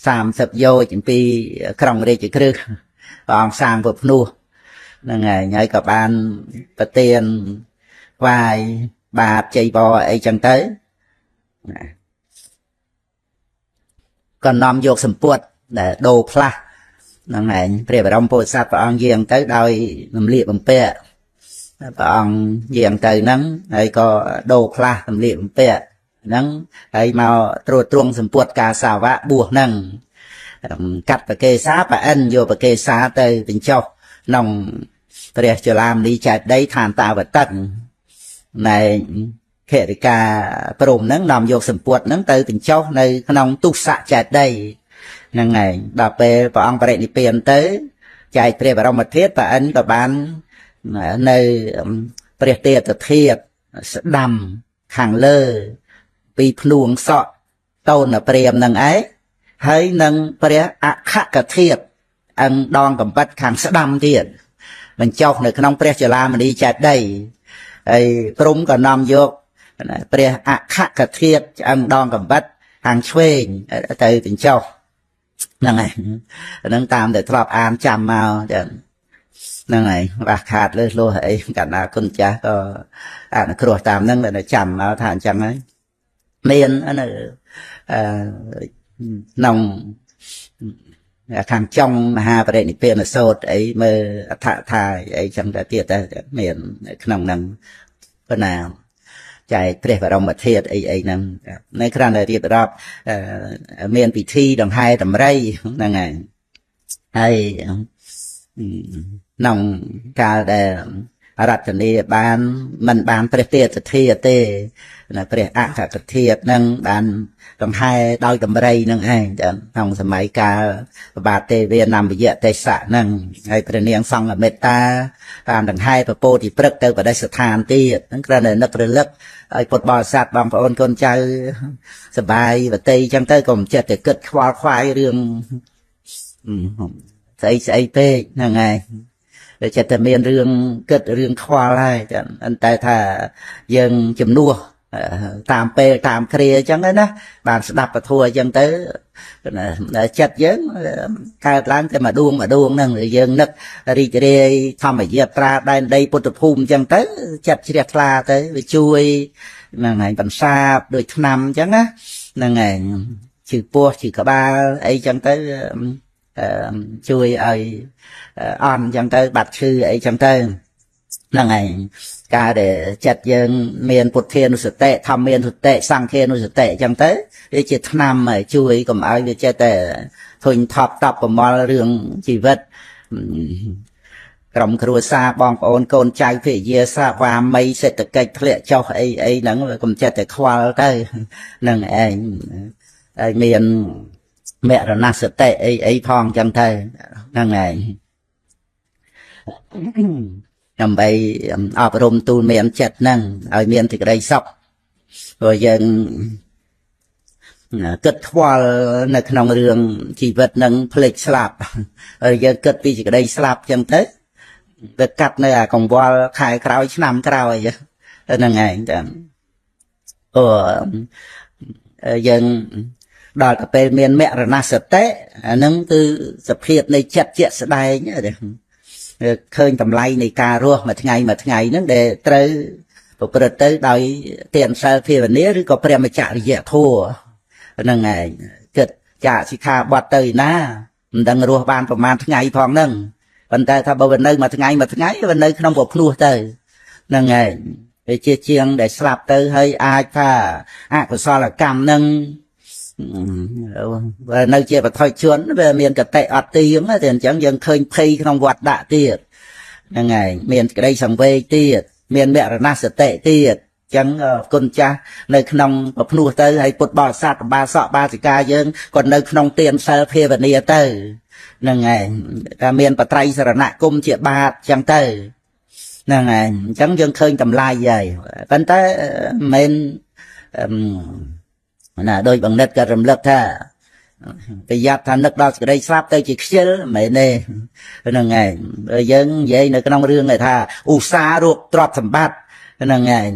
30យោជន៍ពីក្រុងរាជក្រឹសព្រះអង្គសាងពភ្នោះហ្នឹងហើយក៏បានប្រទានថ្វាយបាតចៃវរអីចឹងទៅក៏នាំយកសម្ពុតដែលដូរផ្លាស់ហ្នឹងឯងព្រះបរមពុទ្ធសាសនាព្រះអង្គយាងទៅដោយរំលាកបំពាក់ព្រះអង្គយាងទៅហ្នឹងហើយក៏ដូរផ្លាស់រំលាកបំពាក់ហ្នឹងហើយមកត្រួតត្រងសម្ពុតការសាវៈបួសហ្នឹងកាត់ប្រកេសាប្រអិនយកប្រកេសាទៅបញ្ចុះក្នុងព្រះចលាមនីចេតិយឋានតាវតិនណែខរិកាព្រំហ្នឹងនាំយកសម្ពុតហ្នឹងទៅបញ្ចុះនៅក្នុងទុសៈចេតិយហ្នឹងឯងដល់ពេលព្រះអង្គបរិនិព្វានទៅចែកព្រះបរមធាតុប្រអិនក៏បាននៅព្រះទេពធាតុស្ដាំខាងលើពីភ្នួងសក់តូនព្រាមនឹងឯងហើយនឹងព្រះអខកធាតុអង្គដងកំបិតខាងស្ដាំទៀតបញ្ចុះនៅក្នុងព្រះចលាមនីចេតិយហើយព្រំក៏នាំយកព្រះអខកធាតុអង្គដងកំបិតខាងឆ្វេងទៅបញ្ចុះហ្នឹងហើយហ្នឹងតាមដែលធ្លាប់អានចាំមកចឹងហ្នឹងហើយបាក់ខាតលើសលោះអីកណ្ដាលគុណចាស់ក៏អនុគ្រោះតាមហ្នឹងដែលចាំមកថាអញ្ចឹងហើយមាននៅក្នុងខាងចុងមហាបរិនិព្វានសូត្រអីមើលអដ្ឋថាអីចឹងទៅទៀតតែមានក្នុងហ្នឹងប៉ុណ្ណាចែកព្រះបរមធាតុអីហ្នឹងនៅគ្រាន់តែរៀបរាប់មានពិធីដង្ហែតម្រៃហ្នឹងហើយក្នុងកាលដែលរតនីបានមិនបានព្រះទេពធាតុទេព្រះអខកធាតុហ្នឹងបានដង្ហែដោយតម្រៃហ្នឹងឯងក្នុងសម័យកាលបាទទេវានំវយៈទេសៈហ្នឹងហើយព្រះនាងសង្ឃមេត្តាតាមដង្ហែប្រពោធិព្រឹកទៅបដិស្ថានទៀតហ្នឹងគ្រាន់តែនឹករលឹកឲ្យពុទ្ធបរិស័ទបងប្អូនកូនចៅសបាយវតីអញ្ចឹងទៅក៏មិនចិត្តតែគិតខ្វល់ខ្វាយរឿងស្អីពេកហ្នឹងឯងតែចិត្តតែមានរឿងគិតរឿងខ្វល់ហើយតែថាយើងជំនួសតាមពេលតាមគ្រាអញ្ចឹងណាបានស្ដាប់ពធអញ្ចឹងទៅចិត្តយើងកើតឡើងតែម្ដួងហ្នឹងយើងនឹករីករាយធម្មយាត្រាដែនដីពុទ្ធភូមិអញ្ចឹងទៅចិត្តជ្រះថ្លាទៅវាជួយហ្នឹងហើយបន្សាបដូចថ្នាំអញ្ចឹងណាហ្នឹងហើយឈឺពោះឈឺក្បាលអីអញ្ចឹងទៅជួយឲ្យអន់អញ្ចឹងទៅបាត់ឈឺអីអញ្ចឹងទៅហ្នឹងហើយការដែលចិត្តយើងមានពុទ្ធានុសតិធម្មានុសតិសង្ឃានុសតិអញ្ចឹងទៅវាជាថ្នាំជួយកុំឲ្យវាចេះតែធុញថប់តប់ប្រមល់រឿងជីវិតក្រុមគ្រួសារបងប្អូនកូនចៅភរិយាសាវាមីសេដ្ឋកិច្ចធ្លាក់ចុះអីហ្នឹងកុំចេះតែខ្វល់ទៅហ្នឹងឯងហើយមានមរណសតិអីផងអញ្ចឹងទៅហ្នឹងឯងដើម្បីអប់រំទូលមានចិត្តហ្នឹងឲ្យមានសេចក្តីសុខព្រោះយើងគិតខ្វល់នៅក្នុងរឿងជីវិតហ្នឹងភ្លេចស្លាប់ហើយយើងគិតពីសេចក្តីស្លាប់អញ្ចឹងទៅវាកាត់នៅអាកង្វល់ខែក្រោយឆ្នាំក្រោយហ្នឹងឯងតែអូយើងដល់ទៅពេលមានមរណសតិអាហ្នឹងគឺសភាពនៃចិត្តជាក់ស្ដែងឃើញតម្លៃនៃការរស់មួយថ្ងៃហ្នឹងដែលត្រូវប្រព្រឹត្តទៅដោយទានសិលភាវនាឬក៏ព្រះមច្ឆរិយធម៌ហ្នឹងឯងគិតចាកសិក្ខាបទទៅណាមិនដឹងរស់បានប្រហែលថ្ងៃផងហ្នឹងប៉ុន្តែថាបើវានៅមួយថ្ងៃវានៅក្នុងប្រភ្នោះទៅហ្នឹងឯងវាជាជាងដែលស្លាប់ទៅហើយអាចថាអកុសលកម្មហ្នឹងនៅជាបឋិជនវាមានកតិអត់ទៀងតែអញ្ចឹងយើងឃើញភ័យក្នុងវត្តដាក់ទៀតហ្នឹងហើយមានក្តីសង្វេគទៀតមានមរណសតិទៀតអញ្ចឹងគុណចាស់នៅក្នុងប្រភ្នោះទៅហើយពុទ្ធបរិស័ទបាសកបាសិកាយើងក៏នៅក្នុងទានសិលភាវនាទៅ ហ្នឹងហើយថាមានបត្រៃសរណគមជាបាតចឹងទៅហ្នឹងហើយអញ្ចឹងយើងឃើញតម្លៃហើយប៉ុន្តែមិនណាដោយបង្និតក៏រំលឹកថាប្រយ័ត្នថានឹកដល់សេចក្តីស្លាប់ទៅជាខ្ជិលមិនទេហ្នឹងហើយយើងនិយាយនៅក្នុងរឿងឯថាឧស្សាហ៍រកទ្រព្យសម្បត្តិហ្នឹងហើយ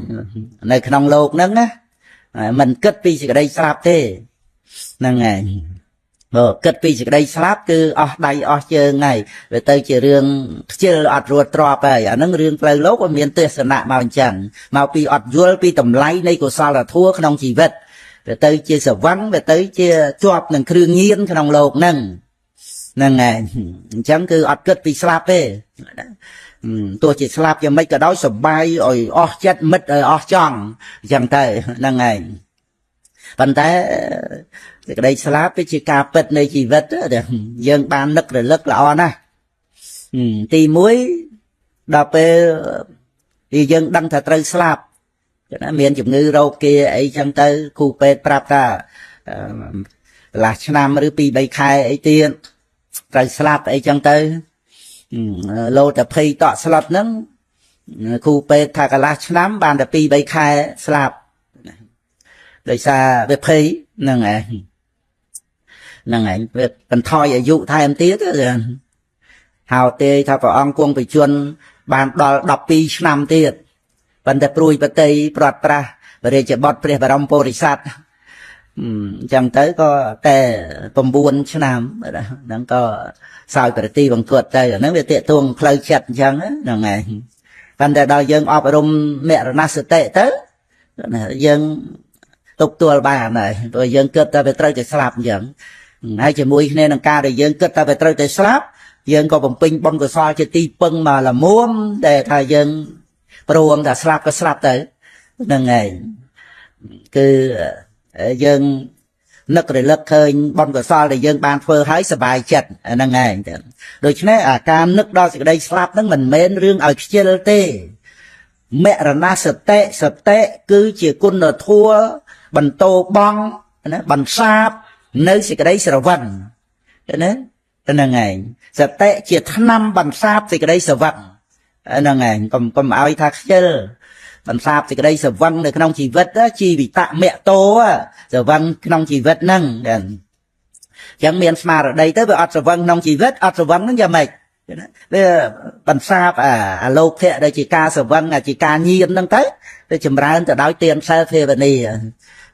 នៅក្នុងโลกហ្នឹងណាមិនគិតពីសេចក្តីស្លាប់ទេហ្នឹងហើយគិតពីសេចក្តីស្លាប់គឺអស់ដៃអស់ជើងហើយវាទៅជារឿងខ្ជិលអត់រួចទ្របហើយអាហ្នឹងរឿងផ្លូវលោកក៏មានទេសនៈមកអញ្ចឹងមកពីអត់យល់ពីតម្លៃនៃកុសលធម៌ក្នុងជីវិតវាទៅជាសវឹងវាទៅជាជាប់នឹងគ្រឿងញៀនក្នុងโลกហ្នឹងហ្នឹងហើយអញ្ចឹងគឺអត់គិតពីស្លាប់ទេទោះជាស្លាប់យ៉ាងម៉េចក៏ដោយសុបាយឲ្យអស់ចិត្តមិត្តឲ្យអស់ចង់អញ្ចឹងទៅហ្នឹងហើយប៉ុន្តែសេចក្តីស្លាប់វាជាការពិតនៃជីវិតយើងបាននឹករលឹកល្អណាស់ទី1ដល់ពេលទីយើងដឹងថាត្រូវស្លាប់ណាមានជំងឺរោគគាអីចឹងទៅគ្រូពេទ្យប្រាប់ថាកន្លះឆ្នាំឬ 2-3 ខែអីទៀតត្រូវស្លាប់អីចឹងទៅលោតភ័យតក់ស្លុតហ្នឹងគ្រូពេទ្យថាកន្លះឆ្នាំបានតែ 2-3 ខែស្លាប់ដោយសារវាភ័យហ្នឹងឯងហ្នឹងឯងវាបន្ថយអាយុថែមទៀតហៅទេថាព្រះអង្គគង់បជនបានដល់12ឆ្នាំទៀតប៉ុន្តែព្រួយបតីប្រត់ប្រាស់រាជបុត្រព្រះបរមពុរិស័ទអញ្ចឹងទៅក៏តែ9ឆ្នាំហ្នឹងក៏សោយប្រតិបង្គត់ទៅអាហ្នឹងវាតេតួងផ្លូវចិត្តអញ្ចឹងហ្នឹងឯងប៉ុន្តែដល់យើងអប់រំមរណសតិទៅយើងទប់ទួលបានហើយព្រោះយើងគិតតែវាត្រូវតែស្លាប់អញ្ចឹងហើយជាមួយគ្នានឹងការដែលយើងគិតតែវាត្រូវតែស្លាប់យើងក៏បំពេញបុណ្យកុសលជាទីពឹងមកល្មមដែលថាយើងព្រមតែស្លាប់ក៏ស្លាប់ទៅហ្នឹងឯងគឺយើងនឹករលឹកឃើញបុណ្យកុសលដែលយើងបានធ្វើហើយសប្បាយចិត្តហ្នឹងឯងដូច្នេះអាការនឹកដល់សេចក្តីស្លាប់ហ្នឹងមិនមែនរឿងឲ្យខ្ជិលទេមរណសតិសតិគឺជាគុណធម៌បន្តបងណាបន្សាបនៅសេចក្តីស្រវឹងណាហ្នឹងឯងសតិជាថ្នាំបន្សាបសេចក្តីស្រវឹងហ្នឹងឯងកុំឲ្យថាខ្ជិលបន្សាបសេចក្តីស្រវឹងនៅក្នុងជីវិតជីវិតមគ្គតោស្រវឹងក្នុងជីវិតហ្នឹងអញ្ចឹងមានស្មារតីទៅវាអត់ស្រវឹងក្នុងជីវិតអត់ស្រវឹងហ្នឹងយ៉ាងម៉េចវាបន្សាបអាលោភៈដែលជាការស្រវឹងជាការញៀនហ្នឹងទៅវាចម្រើនទៅដោយទានសិលភាវនា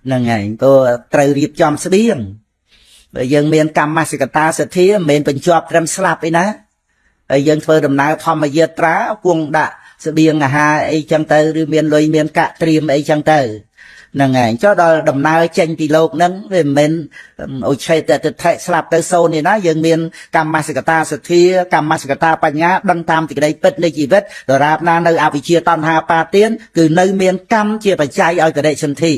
ហ្នឹងហើយក៏ត្រូវរៀបចំស្បៀងបើយើងមានកម្មសិកតាសទ្ធាមិនមែនបញ្ជាប់ត្រឹមស្លាប់អីណាហើយយើងធ្វើដំណើរធម្មយាត្រាគង់ដាក់ស្បៀងអាហារអីចឹងទៅឬមានលុយមានកាក់ត្រៀមអីចឹងទៅហ្នឹងហើយចុះដល់ដំណើរចេញពីโลกហ្នឹងវាមិនមែនឧឆេតតិថិស្លាប់ទៅសូន្យទេណាយើងមានកម្មសិកតាសទ្ធាកម្មសិកតាបញ្ញាដឹងតាមសេចក្តីពិតនៃជីវិតដរាបណានៅអវិជ្ជាតណ្ហាបាទានគឺនៅមានកម្មជាបច្ច័យឲ្យបដិសន្ធិ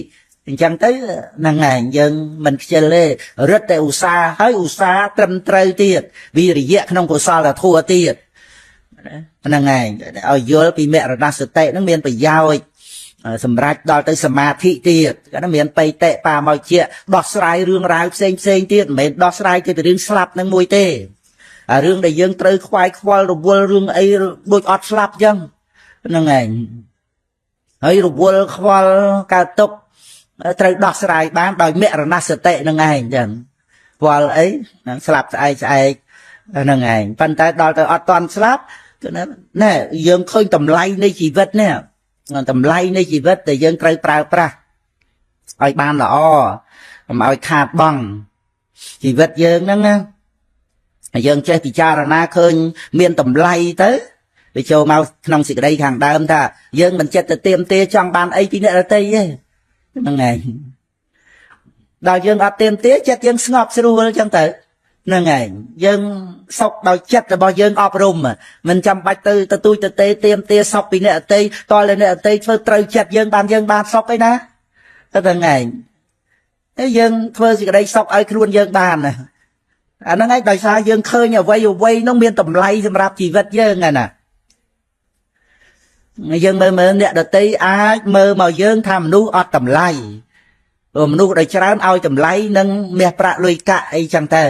អញ្ចឹងទៅហ្នឹងឯងយើងមិនខ្ជិលទេរឹតតែឧស្សាហ៍ហើយឧស្សាហ៍ត្រឹមត្រូវទៀតវិរិយៈក្នុងកុសលធម៌ទៀតហ្នឹងឯងឲ្យយល់ពីមរណសតិហ្នឹងមានប្រយោជន៍សម្រាប់ដល់ទៅសមាធិទៀតគាត់មានបៃតេបាមកជាដោះស្រាយរឿងរ៉ាវផ្សេងទៀតមិនមែនដោះស្រាយទៅពីរឿងស្លាប់ហ្នឹងមួយទេអារឿងដែលយើងត្រូវខ្វាយខ្វល់រវល់រឿងអីដូចអត់ស្លាប់អញ្ចឹងហ្នឹងឯងហើយរវល់ខ្វល់កើតទុក្ខត្រូវដោះស្រាយបានដោយមរណសតិហ្នឹងឯងចឹងវល់អីស្លាប់ស្អែកហ្នឹងឯងប៉ុន្តែដល់ទៅអត់តន់ស្លាប់ណែយើងឃើញតម្លៃនៃជីវិតនេះតម្លៃនៃជីវិតដែលយើងត្រូវប្រើប្រាស់ឲ្យបានល្អកុំឲ្យខាតបង់ជីវិតយើងហ្នឹងណាយើងចេះពិចារណាឃើញមានតម្លៃទៅវាចូលមកក្នុងសេចក្តីខាងដើមថាយើងមិនចិត្តទៅទៀមទាចង់បានអីពីអ្នកដទៃទេហ្នឹងឯងដល់យើងអត់ទៀមទាចិត្តយើងស្ងប់ស្រួលអញ្ចឹងទៅហ្នឹងឯងយើងសុខដោយចិត្តរបស់យើងអប់រំមិនចាំបាច់ទៅទូចទៅទេទៀមទាសុខពីអ្នកដទៃតលអ្នកដទៃធ្វើត្រូវចិត្តយើងបានសុខអីណាទៅហ្នឹងឯងហើយយើងធ្វើសេចក្តីសុខឲ្យខ្លួនយើងបានណាអាហ្នឹងឯងដោយសារយើងឃើញអ្វីនោះមានតម្លៃសម្រាប់ជីវិតយើងណាយើងមើលអ្នកដទៃអាចមើលមកយើងថាមនុស្សអត់តម្លៃមនុស្សដែលច្រើនឲ្យតម្លៃនឹងមាសប្រាក់លុយកាក់អីចឹងទៅ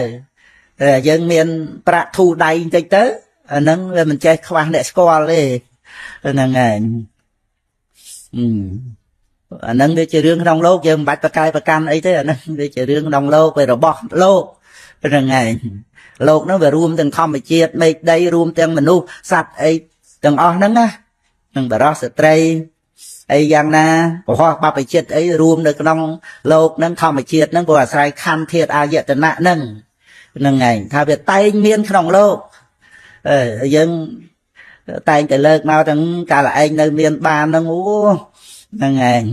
dân miền bạc thu đầy tới tới nâng mình chơi khoan để score đi nâng ngày nâng đi chơi riêng trong lô dân bạch bạc can ấy thế nâng đi chơi riêng trong lô về rồi bỏ lô nâng ngày lô nó về room từng không phải chia mấy đây room từng mình nu sạch ấy từng o nâng á nâng bà đó sẽ tray ấy giang na hoa ba phải chết ấy room được trong lô nâng không phải chết nâng bà sai khăn thiệt ai vậy tình nạn nâng nâng ngày thà việc tay miên trong lô dân tay cái lợt nào thằng cả là anh nơi miền ban nó ngủ nâng ngày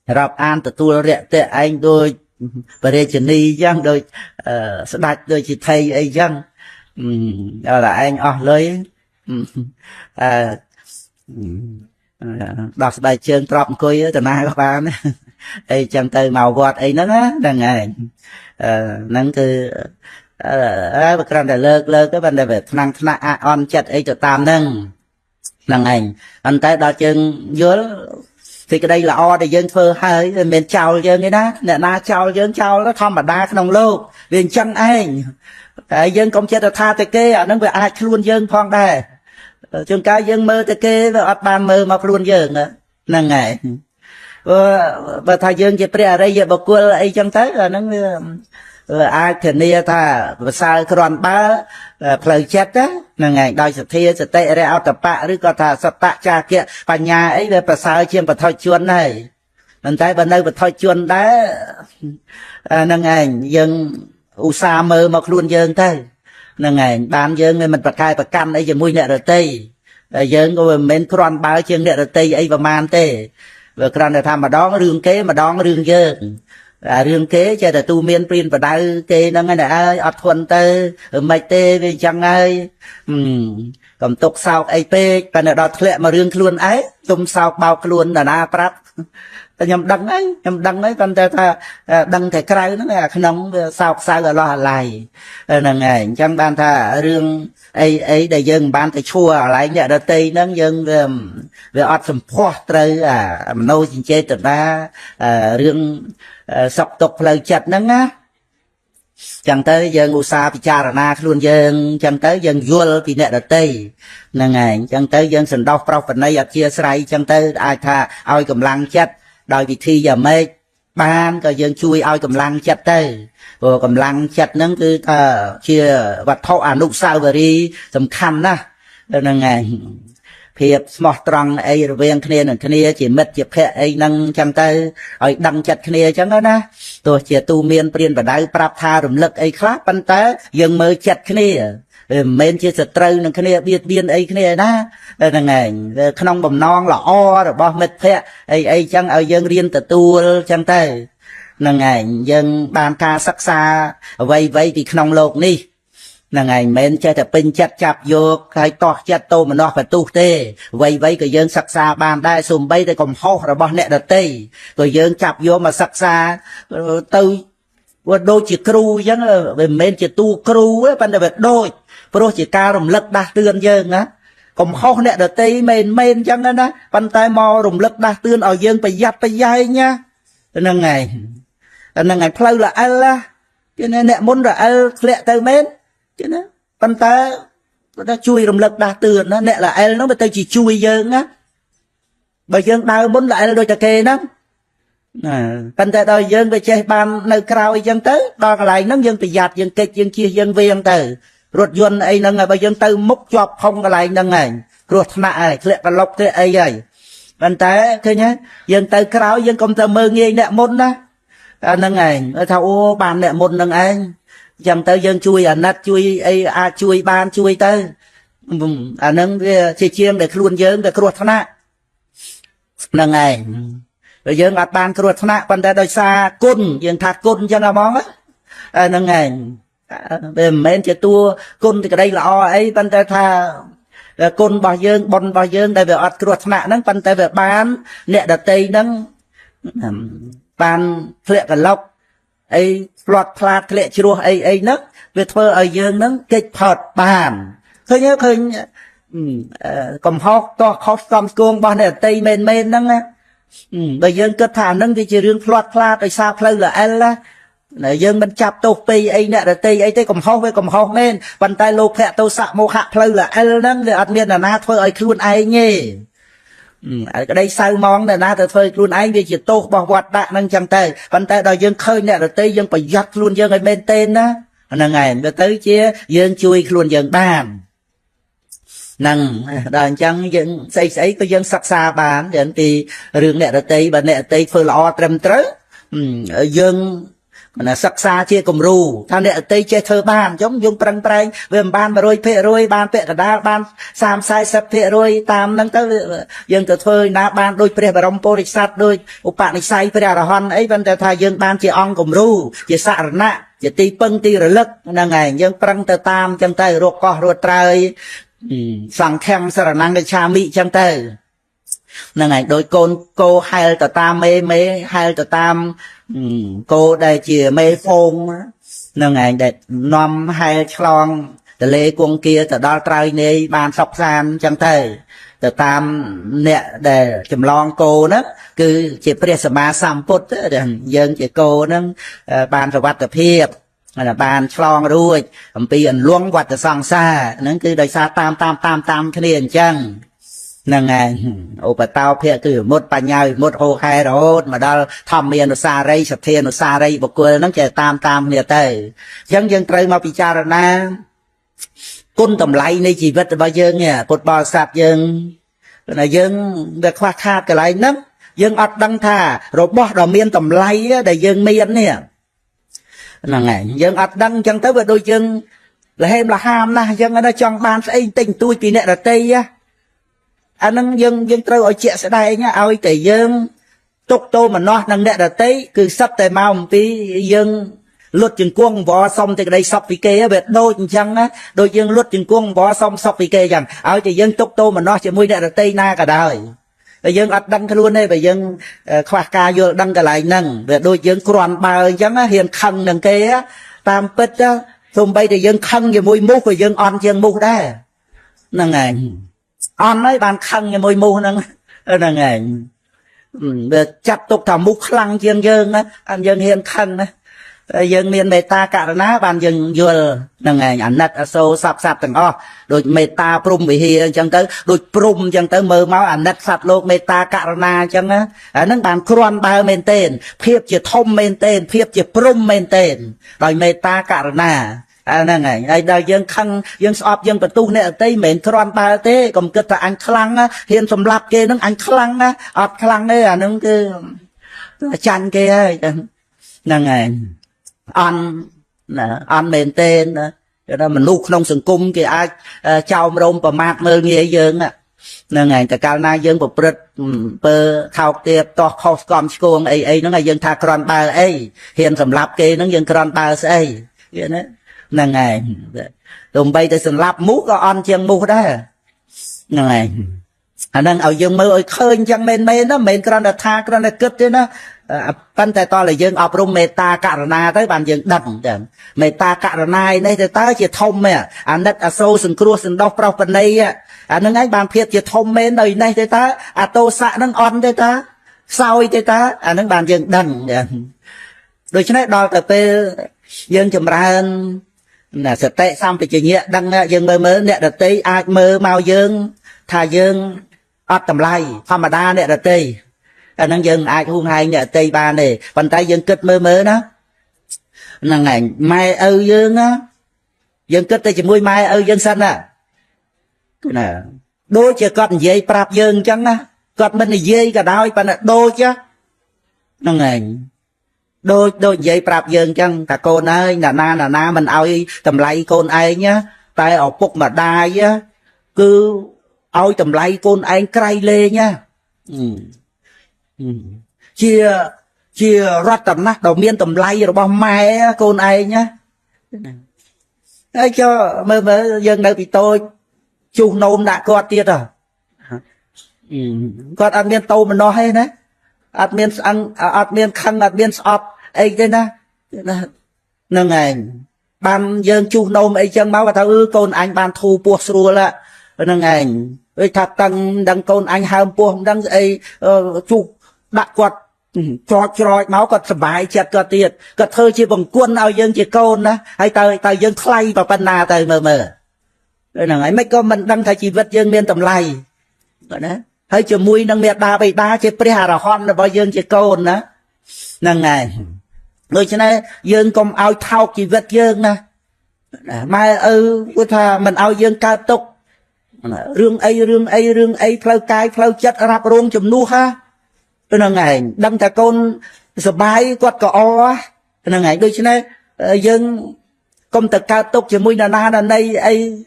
rập an từ tua rẽ tệ anh đôi và đây chỉ đi dân đôi sẽ đặt đôi chỉ thầy ấy dân là anh lấy đọc bài chương trọc coi từ nay các bạn ấy chẳng từ màu vọt ấy nó đang ngày nâng từ bậc rằng là lơ cái vấn đề về năng on chặt ấy cho tam nâng là ngày anh tới đó chân dưới thì cái đây là o để dân phơ hơi mình chào dân cái đó nè na chào dân chào nó không mà đa không lô vì chân anh dân công chết là tha tới kia nó về ai luôn dân phong đây chúng cái dân mơ tới kia và ấp ban mơ mà luôn dân là ngày và thay dân chỉ phải đây giờ bậc quân ấy chân tới là nó ai thì nia ta sao còn ba lời chết á là ngày đòi sự thi sự tệ ra ao tập bạឬក៏ថាសតៈចាគៈបញ្ញាអីវាប្រសើរជាងបថុជនហើយប៉ុន្តែបើនៅបថុជនដែរហ្នឹងឯងយើងឧស្សាហ៍មើលមកខ្លួនយើងទៅហ្នឹងឯងបានយើងមិនប្រកែប្រកាន់អីជាមួយអ្នករតីយើងក៏មិនមែនគ្រាន់បើជាងអ្នករតីអីប្រមាណទេវាគ្រាន់តែថាម្ដងរឿងគេម្ដងរឿងយើងរឿងគេចេះតែទូមានព្រៀនបដៅគេហ្នឹងឯងអត់ធន់ទៅមិនទេវាចឹងហើយកុំទុកសោកអីពេកតែដល់ធ្លាក់មករឿងខ្លួនឯងទុំសោកបោកខ្លួនតាណាប្រាប់តែខ្ញុំដឹងហើយប៉ុន្តែថាដឹងតែក្រៅហ្នឹងក្នុងវាសោកសៅអឡោះអាឡៃហ្នឹងឯងអញ្ចឹងបានថារឿងអីដែលយើងមិនបានទៅឈួរអាឡៃអ្នកដតីហ្នឹងយើងវាអត់សម្ផស្សត្រូវមនោសញ្ចេតនារឿងសក់ទុកផ្លូវចិត្តហ្នឹងណាចឹងទៅយើងឧស្សាហ៍ពិចារណាខ្លួនយើងចឹងទៅយើងយល់ពីអ្នកដតីហ្នឹងឯងចឹងទៅយើងសន្តោសប្រោសបណីអធិស្រ័យចឹងទៅអាចថាឲ្យកម្លាំងចិត្តដោយវិធីយ៉ាងម៉េចបានក៏យើងជួយឲ្យកម្លាំងចិត្តទៅព្រោះកម្លាំងចិត្តហ្នឹងគឺថាជាវត្ថុអនុស្សាវរីយ៍សំខាន់ណាស់ហ្នឹងឯងភាពស្មោះត្រង់អីរវាងគ្នានឹងគ្នាជាមិត្តជាភក្តិអីហ្នឹងចឹងទៅឲ្យដឹងចិត្តគ្នាចឹងណាទោះជាទូមានព្រៀនបដៅប្រាប់ថារំលឹកអីខ្លះប៉ុន្តែយើងមើលចិត្តគ្នាមិនមែនជាសត្រូវនឹងគ្នាបៀតបៀនអីគ្នាណាហ្នឹងឯងក្នុងបំណងល្អរបស់មិត្តភក្តិអីចឹងឲ្យយើងរៀនទទួលចឹងទៅហ្នឹងឯងយើងបានការសិក្សាអ្វីពីក្នុងโลกនេះហ្នឹងឯងមិនចេះតែពេញចិត្តចាប់យកហើយតោះចិត្តតោមនោះបន្ទុះទេអ្វីក៏យើងសិក្សាបានដែរសូម្បីតែកំហុសរបស់អ្នកដទៃក៏យើងចាប់យកមកសិក្សាទៅវាដូចជាគ្រូអញ្ចឹងវាមិនមែនជាតួគ្រូទេប៉ុន្តែវាដូចព្រោះជាការរំលឹកដាស់តឿនយើងណាកំហុសអ្នកដទៃមិនអញ្ចឹងណាប៉ុន្តែមករំលឹកដាស់តឿនឲ្យយើងប្រយ័ត្នប្រយែងណាហ្នឹងឯងផ្លូវល្អិលគេអ្នកមុនរអិលធ្លាក់ទៅមែនchứ nó bàn ta nó chui rầm lực đa từ nó nè là ai nó tay chỉ chui dương á bởi dương đau muốn lại đôi chà kê đó bàn ta đôi dương về chơi ban nơi cao dân tới đo lại nó dương bị giặt dương kịch dương chia dương viên từ ruột duyên ấy nâng bởi dương tư múc chọc không cái lại nâng này ruột nạ lẹ và lọc thế ấy vậy bàn ta thôi nhá dương tư cao dương công tơ mơ nghe nè môn đó nâng này thao bàn nè môn nâng anh chẳng tới dân chui nát chui ấy chui ban chui tới nâng chia chiên để luôn dân để cột thana nâng này rồi dân ạt ban cột thana còn ta đôi xa côn dân thạt côn cho nó món á nâng này về men chỉ tua côn thì cái đây là o ấy ban ta tha côn bao dân bon bao dân đây về ạt cột thana nâng ban ta về bán nè đặt tây nâng ban lẹ cả lọc ấy lọt phạt lệ chua ấy nấc về thơ ở dương nấc kịch phật bàn thôi nhớ khơi cầm hóc to khóc cầm cuồng bao này tây men nấc bây giờ kết thả nấc thì chỉ riêng lọt phạt rồi sao phơi là anh là dương bên chập tô pi ấy nè rồi tì ấy tới cầm hông nên bàn tay lô phẹ tô sạ mô hạ phơi là el nâng thì ăn miên là na thôi ấy luôn ai nhé ở đây sao mong là na thôi luôn ai vì chỉ tô bỏ quạt đạn nâng chẳng tay bàn tay đòi dương khơi nè rồi tì dương phải giặt luôn dương ấy bên tên á là ngày rồi tới chia dương chui luôn dương bàn năng đàn chẳng dân xây có dân sắc xa bán đến thì rừng nè rồi tì bà nè tì phơi lọ trầm trớ dân là sắc xa chia cùng rù thằng đệ tây chơi thơ ban giống dùng prang prang về ban mà rồi phê rồi ban phê cả đa ban sam sai sắp phê rồi tam nâng tới dân từ thôi na ban đôi phê bà rong po địch sát đôi bạn địch sai phê ra hòn ấy vấn đề thay dân ban chia ong cùng rù chia sạ nạ chia ti pưng ti rồi lức là ngày dân prang từ tam chân tay ruột co ruột trời sang khem sạ năng cái cha mỹ chân tay là ngày đôi con cô hai tờ tam mê hai tờ tam cô đây chỉ mê phôn là ngày để nom hai chlong tờ lê quân kia tờ đo trai nê ban sọc san chẳng thể tờ tam nè để chùm lon cô đó cứ chỉ bia sama samput dân chỉ cô nó ban sọc vặt tập hiệp là ban chlong ruồi pi ẩn luông vặt tờ sang xa nó cứ đời xa tam cái này chẳng năng ngày ô bà tao phía cứ một bà nhau một hồ hai rốt mà đó thầm miền nó xa rây sập thiên nó xa rây một cô nó chạy tam nè tê dân dân trời mà bị cha ra na côn tầm lấy này chỉ vật bao giờ nghe cột bò sạp dân là dân được khoa khát cái lại nấm dân ọt đăng thà rồi bỏ đò miên tầm lấy để dân miên nè là ngày dân ọt đăng chẳng tới với đôi dân là hem là ham na dân nó chọn ban sẽ tình tôi vì nè là tây á anh nâng dân trâu ở chẹ sẽ đây nhá ôi cái dân tục tô mà nó nâng đệ là tế cứ sắp tới mau một tí dân luật chừng quân võ xong thì đây sắp vì kê về đôi chăng á đôi dân luật chừng quân võ xong sắp vì kê rằng ôi cái dân tục tô mà nó chỉ mui đệ là tây na cả đời bây dân ắt đăng cái luôn đây bây dân khoa ca vô đăng cái lại nâng về đôi dân còn bà chăng á hiền khăn nâng kê á tam pít á xong bây thì dân khăn về mui mút rồi dân on dân mút đó nâng ngày on ấy bàn khăn cái môi mù nâng là ngày chặt tục thầm mục lăng dân dân á anh dân hiền khăn á dân miền mê ta cả ná bàn dân vừa là ngày ảnh nát sâu sạp từng o đôi mê ta prum bị hi chẳng tới đôi prum chẳng tới mơ máu ảnh nát sạp lô mê ta cả ná chẳng á nâng bàn kron bao mên tên phiếp chỉ thông mên tên phiếp chỉ prum mên tên đôi mê ta cả ná nè ngày ai đời dân khăn dân sọp dân bật tu nè tây mền tròn ba tê còn cứ ta anh khăng á hiện sầm lạp kê nó anh khăng á ọt khăng đấy nó cứ chăn kê nè ngày ăn mền tên cho nên mình nuốt nông sừng cung kì ai chào rôm và mát mơ nghe dân á nè ngày ta cao na dân bật bật bơ khao tiệp to khao com skuông ấy nó ngày dân tha tròn ba ấy hiện sầm lạp kê nó dân tròn ba ấy vậy đấy là ngày tụi bay tới sừng lạp mút có on chiang mút đó là ngày anh đang ở dân mơ ơi khơi chẳng men nó men con là tha con là cất thế nó ban tay to là dân ở trong meta cả na tới bàn dân đằng meta cả na này thì tới chỉ thông mẹ anh đất ở sâu sừng cua sừng đau pro phần này anh đang ấy bàn phiệt chỉ thông men đời này thì ta à tô xạ đang on thế ta sao thế ta anh đang bàn dân đằng rồi cho nên đo tập dân chầm ra là sẽ tệ xong thì chỉ nhẹ đăng dân mơ nè đợt tây ai mơ mau dân thà dân ọt tầm lai thầm mà đa nè đợt tây anh đang dân ai hung hai nè tây ba này bàn tay dân kết mơ đó là ngày mai âu dân á dân kết tây chỉ mui mai âu dân xanh à nè đôi chỉ còn dây prap dân chẳng á còn mình là dây cả đôi bạn là đôi chứ là ngày đôi dây prap dân chăng ta cô ơi là na mình ơi tầm lấy con ai nhá tay ở phục mà đai á cứ ơi tầm lấy con anh cray lê nhá chia rót tầm nát đầu miên tầm lấy rồi bao mai con ai nhá ấy cho mơ dân đâu bị tôi chu nôm đã có tiết à con ăn miên tô mình nói hay đấy ăn miên khăn ăn miên sọp ấy thế na nâng ngày ban dân chu nôm ấy chân máu và thao con anh ban thu buộc xua là nâng ngày ấy thật tăng đăng con anh ham buộc đăng ấy chu đặt quạt cho máu còn sầm bài chặt có tiền có thơ chỉ bằng quân ao dương chỉ côn đó hay tao dương khay và pan na tao mờ đây là ấy mấy con mình đăng thay chỉ vật dương miền tầm lầy đó hay chỉ mui năng miệt đa bay đa chỉ pre hà hòn là bao dương chỉ côn đó năng ngày người cho nên dương công ao thao chỉ vật dương nè mai của thà mình ao dương cao tốc rương ấy phơi cay phơi chất rạp rong chùm nu ha tôi nói ngày đâm ta con sờ bài quạt cỏ á tôi nói ngày đôi chứ này dân công tập cao tốc chỉ mui na đây ấy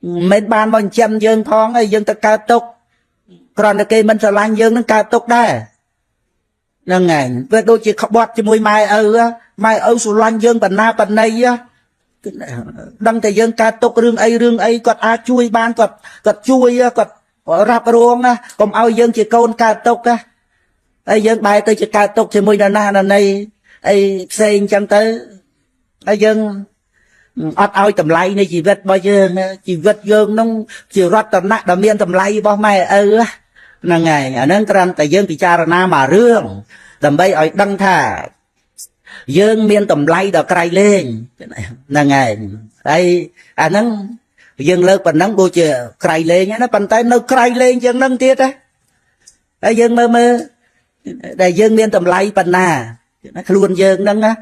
mấy ban bao trăm dân thong ấy dân tập cao tốc còn là cây mình sẽ lan dân nó cao tốc đây nói ngày với đôi chỉ khóc bọt chỉ mui mai sù lan dân bần na bần này á đâm ta dân cao tốc rương ấy quạt chui ban quạt chui quạt rạp rong á còn ao dân chỉ con cao tốc á ai dân bài tới chỉ cao tốc thì mùi na này ai xây chẳng tới ai dân ọt ao tầm lay này chỉ vật bao giờ chỉ vật dân nó chỉ rót tầm nặng tầm miên tầm lay bao mai là ngày ở nâng trần tại dân thì cha na mà rương tầm bây ở đăng thả dân miên tầm lay đào cày lên là ngày đây nâng dân lớp bằng nâng cô chờ cày lên nhá nó bàn tay nó cày lên dân nâng tiết á ai dân mơ đại dân miền tầm lay bần nà nó luôn dân nâng á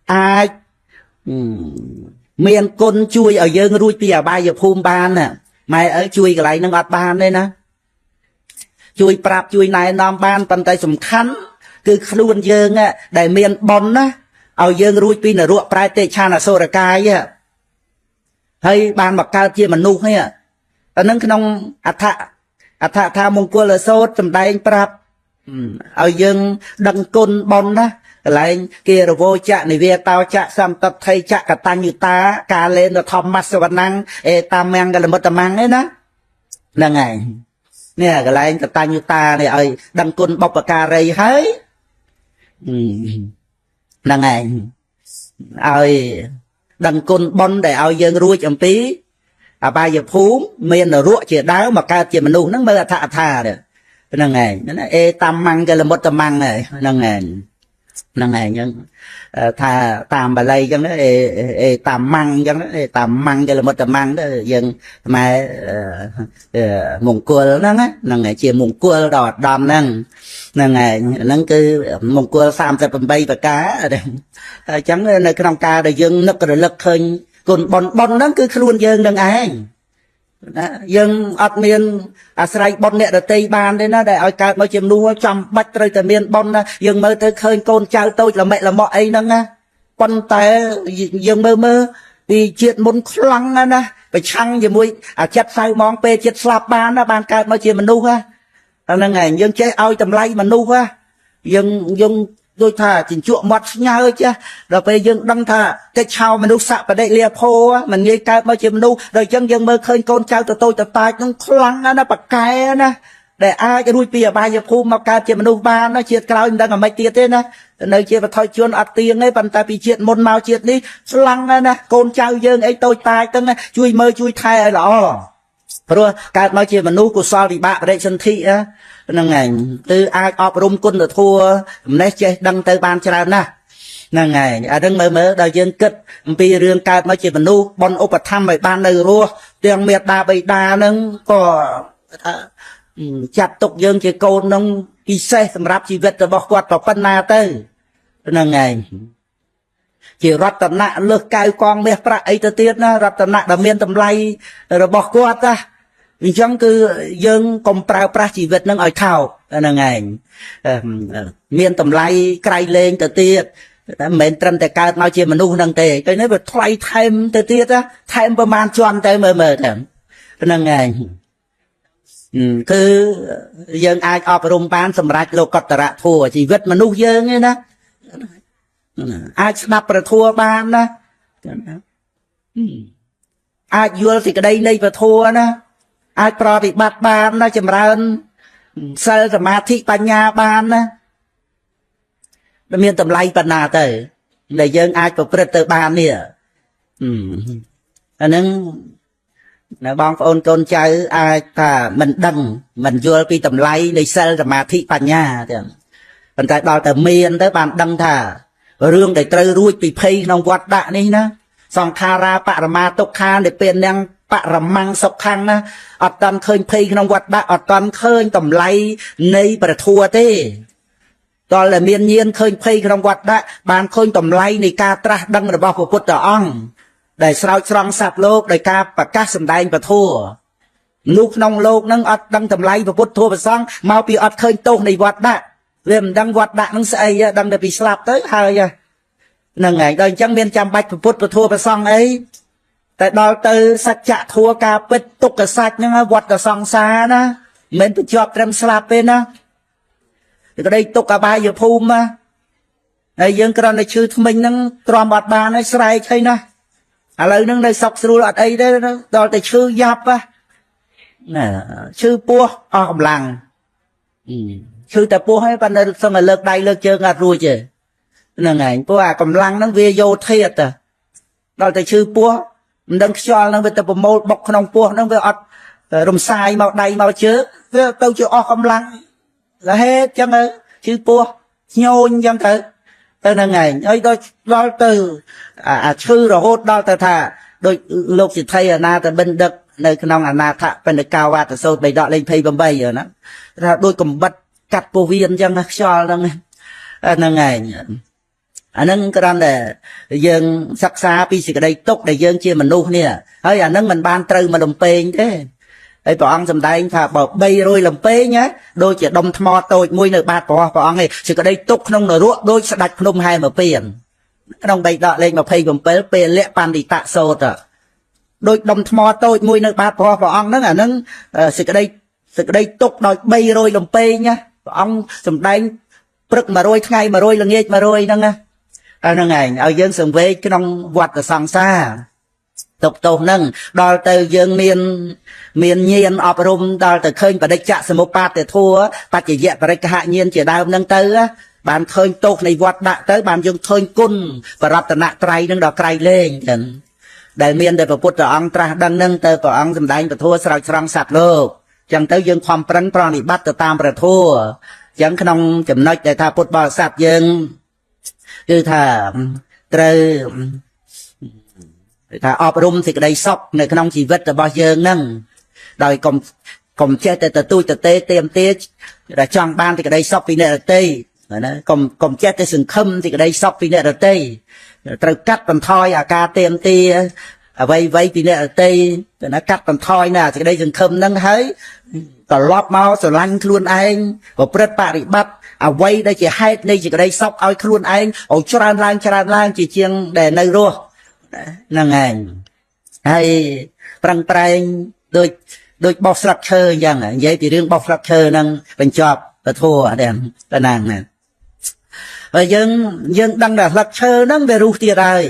ai miền côn chui ở dân ruồi pìa ba giờ phun ban nè mày ở chui cái này nó ngọt ban đây nè chui prap chui này nam ban bàn tay sủng khánh cứ luôn dân á đại miền bòn á ở dân ruồi pìa nè ruộng prai tê cha là sô ra cai á hay ban mặc cao chia mà nu hay à ở nâng trong tha mông cua là sốt tầm tay prap ở dân đăng côn bòn đó lại kia rồi vô chạ này về tao chạ xăm tập thay chạ cả ta như ta cả lên rồi thom mắt sờ năng ta mang cái là một tầm mang ấy đó là ngày nè cái lại cả ta như ta này ơi đăng côn bọc và cà rây hết là ngày ơi đăng côn bòn để ao dân ruồi chậm tí ba giờ phú miền là ruộng chỉ đá mà ca chỉ mà nu nó mới thà được là ngày nó tam măng cái là một tầm măng này là ngày nhưng thà tam bà lây chẳng đó tam măng chẳng đó tam măng cái là một tầm măng đó dân mà mùng cua nó là ngày chiều mùng cua đọt đòn nâng là ngày nâng cứ mùng cua sam tập bay và cá chẳng nơi cái nòng cá để dân nó rồi lực hơn còn bon đó cứ luôn dân đừng ai dân ọt miền sài bon nè ở tây ban đấy nó để ở cả mấy chiêm nuôi chăm bách rồi từ miền bon dân mơ tới khơi con trai tôi là mẹ là mọi ấy nâng quan tài dân mơ vì chuyện muốn lăng nè phải chăng gì mui chặt sai mong pe chặt slap ban nó ban cả mấy chiêm mình nuôi ha nên ngày dân chế ao tầm lay mà nuôi ha dân đôi thà chỉ chuộng mọt nhau chứ rồi bây giờ đăng thà cái chào mình nuôi sạ và đây lia phô á mình nghe ca bao nhiêu mình nuôi rồi chân dân mơ khơi con trao từ tôi từ tai nó lăng nó bạc cay nè để ai cái nuôi bìa ba giờ phô mà ca chỉ mình nuôi ba nó chia cao đang ở mấy tiệt thế nè nơi chia và thôi chuyên ắt tiền ấy bàn tay bị chuyện môn mau chuyện đi lăng nè con trao dân ấy tôi tai tân chui mơ chui thai ở đó rồi cái nói chuyện mình nuôi của sao thì bạn ở đây chân thị á năng ngày từ ai ọp rung quân được thua nét chơi đăng tới ban cho nè năng ngày đừng mơ đời dân kịch vì riêng cao nói chuyện mình nu bon ốp thăm vậy ban đời rùa tiếng miệt đa bầy đa nâng có chặt tục dân chỉ cô nông đi xe sầm ráp chỉ vật rồi bỏ quạt vào phân na tới năng ngày chỉ rót tận nạ lược cài quang miệt pra ấy tới tiết nó rót tận nạ đã miên tầm lay rồi bỏ quạt ta vì chẳng cứ dân công trao pra chỉ vật nâng ở thảo là ngày miền tầm lay cày lên từ tiệt mền trần tại cao nói chuyện mà nu nâng tề cái này phải thay thêm từ tiệt á thêmประมาณ chọn tới mờ thèm là ngày cứ dân ai ọp rung ban sầm rạch lô cọt tara thua chỉ vật mà nu dân ấy nè ai đập rồi thua ban nè ai vô thì cái đây và thua nè ai pro thì bắt ban nó chầm ra sơสมาธิปัญญาบานนะមានតម្លៃប៉ុណ្ណាទៅដែលយើងអាចប្រព្រឹត្តទៅបាននេះអាហ្នឹងនៅបងប្អូនកូនចៅអាចថាមិនដឹងមិនយល់ពីតម្លៃនៃសិលសមាធិបញ្ញាទាំង ប៉ុន្តែដល់តែមានទៅបានដឹងថារឿងដែលត្រូវរួចពីភ័យក្នុងវត្តដាក់នេះណាសង្ខារាបរមាទុក្ខាដែលពេលនាងបរមង្គសុខੰណាអត់តាន់ឃើញភ័យក្នុងវត្តដាក់អត់តាន់ឃើញតម្លៃនៃព្រះធម៌ទេតើតែមានញាណឃើញភ័យក្នុងវត្តដាក់បានឃើញតម្លៃនៃការត្រាស់ដឹងរបស់ព្រះពុទ្ធអង្គដែលស្រោចស្រង់សត្វលោកដោយការប្រកាសសម្ដែងពធនោះក្នុងលោកនឹងអត់ដឹងតម្លៃព្រះពុទ្ធធម៌ព្រះសង្ឃមកពីអត់ឃើញទោសនៃវត្តដាក់វាមិនដឹងវត្តដាក់នឹងស្អីដឹងតែពីស្លាប់ទៅហើយហ្នឹងហើយដល់អញ្ចឹងមានចាំបាច់ព្រះពុទ្ធព្រះធម៌ព្រះសង្ឃអីតែដល់ទៅសច្ចធម៌ការពិតទុក្ខសច្ចហ្នឹងវត្តសង្សារណាមិនមែនទៅជាប់ត្រឹមស្លាប់ទេណាក្តីទុក្ខអបាយភូមិហើយយើងគ្រាន់តែឈឺធ្មេញហ្នឹងទ្រាំអត់បានហើយស្រែកហើយណាឥឡូវហ្នឹងនៅសក់ស្រួលអត់អីទេដល់តែឈឺយ៉ាប់ណាឈឺពោះអស់កម្លាំងឈឺតែពោះហើយប៉ុន្តែសឹងតែលើកដៃលើកជើងអត់រួចទេហ្នឹងហើយព្រោះអាកម្លាំងហ្នឹងវាយោធាតដល់តែឈឺពោះមិនដឹងខ្យល់ហ្នឹងវាទៅប្រមូលបុកក្នុងពោះហ្នឹងវាអត់រំសាយមកដៃមកជើងវាទៅជាអស់កម្លាំងតែហេតុចឹងទៅឈឺពោះញយចឹងទៅហ្នឹងហើយហើយដល់ទៅអាឈឺរហូតដល់ទៅថាដូចលោកសិទ្ធិអនាតបិណ្ឌិកនៅក្នុងអនាថបណ្ឌកាវតសោត3ដកលេខ28ណាថាដូចកំបិតកាត់ពោះវៀនចឹងខ្យល់ហ្នឹងហ្នឹងហើយអាហ្នឹងគ្រាន់តែយើងសិក្សាពីសេចក្តីទុក្ខដែលយើងជាមនុស្សនេះហើយអាហ្នឹងមិនបានត្រូវមកលំពេងទេហើយព្រះអង្គសម្ដែងថាបើ300លំពេងណាដូចជាដុំថ្មតូចមួយនៅបាតព្រះអង្គឯងសេចក្តីទុក្ខក្នុងនរកដូចស្ដេចភ្នំហែមកពៀនក្នុង3ដកលេខ27ពេលលៈបណ្ឌិតសោតដូចដុំថ្មតូចមួយនៅបាតព្រះអង្គហ្នឹងអាហ្នឹងសេចក្តីទុក្ខដោយ300លំពេងណាព្រះអង្គសម្ដែងព្រឹក100ថ្ងៃ100ល្ងាច100ហ្នឹងណាហ្នឹងឯងឲ្យយើងសង្វេគក្នុងវដ្តសង្សារទុកទោសហ្នឹងដល់ទៅយើងមានញាណអប់រំដល់ទៅឃើញបដិច្ចសមុប្បាទធัวបច្ចយៈបរិក្ខញាណជាដើមហ្នឹងទៅបានឃើញទោសនៃវត្តដាក់ទៅបានយើងឃើញគុណបរតនត្រ័យហ្នឹងដល់ក្រៃលែងចឹងដែលមានតែព្រះពុទ្ធអង្គត្រាស់ដឹងហ្នឹងទៅព្រះអង្គសម្ដែងពធស្រោចស្រង់សត្វលោកចឹងទៅយើងខំប្រឹងប្រតិបត្តិទៅតាមព្រះធម៌ចឹងក្នុងចំណុចដែលថាពុទ្ធបរិស័ទយើងគឺថាត្រូវថាអប់រំសេចក្តីសុខនៅក្នុងជីវិតរបស់យើងហ្នឹងដោយកុំចេះតែទទូចទទេទៀមទាដែលចង់បានសេចក្តីសុខពីអ្នកដទៃណាកុំចេះតែសង្ឃឹមសេចក្តីសុខពីអ្នកដទៃត្រូវកាត់បន្ថយអាការទៀមទាអ្វីពីអ្នកដទៃណាកាត់បន្ថយណាសេចក្តីសង្ឃឹមហ្នឹងហើយត្រឡប់មកស្រឡាញ់ខ្លួនឯងប្រព្រឹត្តបរិបត្តិអ្វីដែលជាហេតុនៃសេចក្តីសុខឲ្យខ្លួនឯងឲ្យច្រើនឡើងជាជាងដែលនៅរស់ហ្នឹងឯងហើយប្រឹងប្រែងដូចបោះស្លឹកឈើអញ្ចឹងនិយាយពីរឿងបោះស្លឹកឈើហ្នឹងបញ្ចប់ពធហ្នឹងតែហ្នឹងហើយយើងដឹងថាស្លឹកឈើហ្នឹងវារុះទៀតហើយ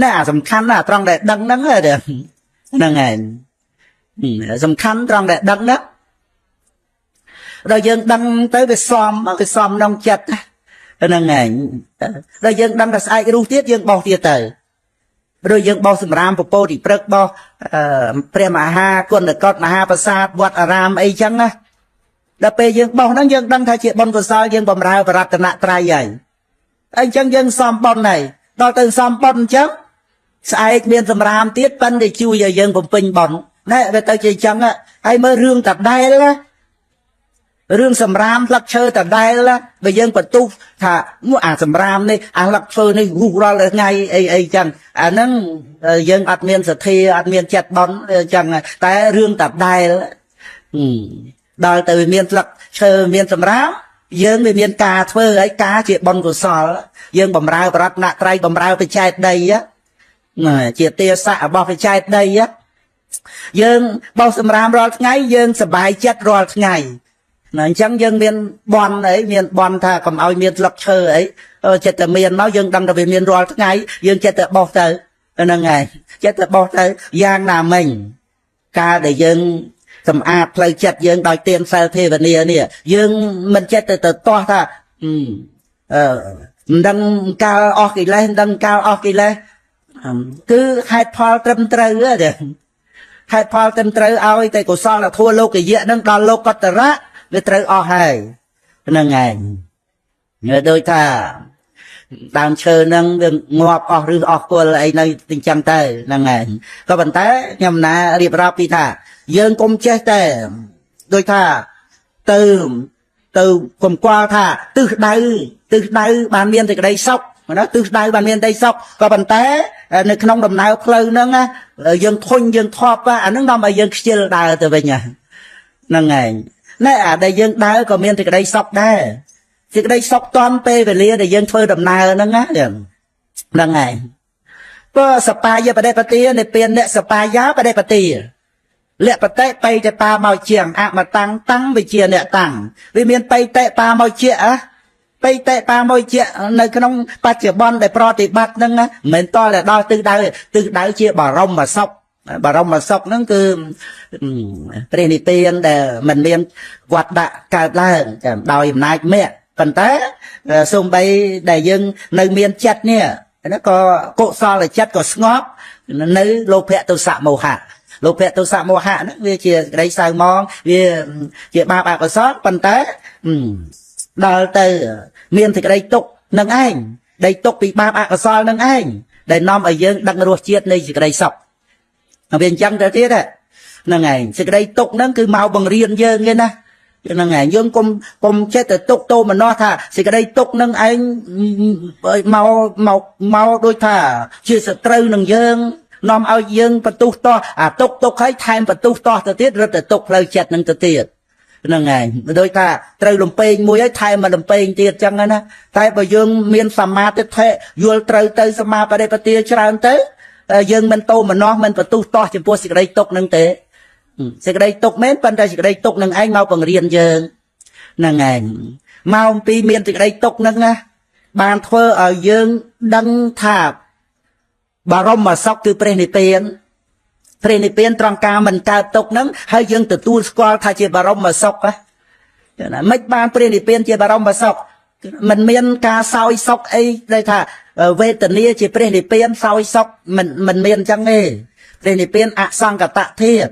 ណាសំខាន់ណាត្រង់ដែលដឹងហ្នឹងហ្នឹងឯងសំខាន់ត្រង់ដែលដឹងហ្នឹងដល់យើងដឹងទៅវាសមក្នុងចិត្តហ្នឹងឯងដល់យើងដឹងថាស្អែករុះទៀតយើងបោះទៀតទៅឬយើងបោះសម្រាមពពោធិព្រឹកបោះព្រះមហាគុណកតមហាប្រាសាទវត្តអារាមអីចឹងណាដល់ពេលយើងបោះហ្នឹងយើងដឹងថាជាបុណ្យកុសលយើងបម្រើបរតនត្រ័យហើយអញ្ចឹងយើងសំបុណ្យហើយដល់ទៅសំបុណ្យអញ្ចឹងស្អែកមានសម្រាមទៀតប៉ិនតែជួយឲ្យយើងបំពេញបុណ្យណែវាទៅជាអញ្ចឹងហើយមើលរឿងតដែលណារឿងសម្រាមស្លឹកឈើតដែលបើយើងបន្ទុះថាអាសម្រាមនេះអាស្លឹកឈើនេះរុះរាល់ថ្ងៃអីចឹងអាហ្នឹងយើងអត់មានសទ្ធាអត់មានចិត្តបន់ចឹងតែរឿងតដែលដល់ទៅមានស្លឹកឈើមានសម្រាមយើងវាមានការធ្វើហើយការជាបុណ្យកុសលយើងបម្រើបរតនត្រ័យបម្រើបច្ច័យដីជាទាស័ករបស់បច្ច័យដីយើងបោះសម្រាមរាល់ថ្ងៃយើងសប្បាយចិត្តរាល់ថ្ងៃអញ្ចឹងយើងមានបន់អីមានបន់ថាកុំឲ្យមានស្លឹកឈើអីចិត្តតែមានមកយើងដឹងថាវាមានរាល់ថ្ងៃយើងចិត្តតែបោះទៅហ្នឹងហើយចិត្តតែបោះទៅយ៉ាងណាមិញការដែលយើងសម្អាតផ្លូវចិត្តយើងដោយទានសិលភាវនានេះយើងមិនចិត្តទៅទាស់ថាមិនដឹងកាលអស់កិលេសមិនដឹងកាលអស់កិលេសគឺហេតុផលត្រឹមត្រូវទេហេតុផលត្រឹមត្រូវឲ្យតែកុសលធម៌លោកយៈនឹងដល់លោកកតរៈវាត្រូវអស់ហើយហ្នឹងឯង ដោយថាដើមឈើហ្នឹងវាងាប់អស់ឬអស់គល់អីនៅទីចឹងទៅហ្នឹងហើយក៏ប៉ុន្តែខ្ញុំណារៀបរាប់ពីថាយើងកុំចេះតែដូចថាទៅកុំគាល់ថាទិសដៅបានមានតែក្តីសុខណាទិសដៅបានមានតែសុខក៏ប៉ុន្តែនៅក្នុងដំណើរផ្លូវហ្នឹងយើងធុញយើងថប់អាហ្នឹងនាំឲ្យយើងខ្ជិលដើរទៅវិញហ្នឹងហើយណែអាដែលយើងដើរក៏មានតែក្តីសុខដែរសេចក្តីសុខតាន់ពេលវេលាដែលយើងធ្វើដំណើរហ្នឹងហ្នឹងហើយព្រោះសបាយបដិបទានិព្វានអ្នកសបាយាបដិបទាលក្ខបតិបៃតតាមកជាងអមតាំងតាំងវិជាអ្នកតាំងវាមានបៃតតាមកជាបៃតតាមកជានៅក្នុងបច្ចុប្បន្នដែលប្រតិបត្តិហ្នឹងមិនមែនតតែដល់ទិសដៅជាបរមសុខហ្នឹងគឺព្រះនិព្វានដែលមិនមានវត្តដាក់កើតឡើងដោយអំណាចមគ្គប៉ុន្តែសូម្បីដែលយើងនៅមានចិត្តនេះក៏កុសលចិត្តក៏ស្ងប់នៅលោភៈទោសៈមោហៈលោភៈទោសៈមោហៈហ្នឹងវាជាក្តីសៅហ្មងវាជាបាបអកុសលប៉ុន្តែដល់ទៅមានសេចក្តីទុក្ខនឹងឯងដែលទុក្ខពីបាបអកុសលនឹងឯងដែលនាំឲ្យយើងដឹងរសជាតិនៃសេចក្តីសុខវាអញ្ចឹងទៅទៀតហ្នឹងឯងសេចក្តីទុក្ខហ្នឹងគឺមកបង្រៀនយើងទេណាហ្នឹងឯងយើងកុំចេះតែទុកទោមនោះថាសេចក្តីទុកនឹងឯងមកដូចថាជាសត្រូវនឹងយើងនាំឲ្យយើងបន្ទុះតោះអាទុកឲ្យថែមបន្ទុះតោះទៅទៀតរត់ទៅទុកផ្លូវចិត្តនឹងទៅទៀតហ្នឹងឯងដូចថាត្រូវលំពេងមួយឲ្យថែមមកលំពេងទៀតចឹងណាតែបើយើងមានសមាធិយល់ត្រូវទៅសមាបដិបទាច្រើនទៅយើងមិនតោមនោះមិនបន្ទុះតោះចំពោះសេចក្តីទុកនឹងទេសេចក្តីទុកមែនប៉ុន្តែសេចក្តីទុកនឹងឯងមកបង្រៀនយើងហ្នឹងឯងមកអំពីមានសេចក្តីទុកហ្នឹងណាបានធ្វើឲ្យយើងដឹងថាបរមសុខគឺព្រះនិព្វានត្រង់ការមិនកើតទុកហ្នឹងហើយយើងទទួលស្គាល់ថាជាបរមសុខណាមិនបានព្រះនិព្វានជាបរមសុខមិនមានការសោយសុខអីដែលថាវេទនាជាព្រះនិព្វានសោយសុខមិនមានអញ្ចឹងទេព្រះនិព្វានអសង្កតធាតុ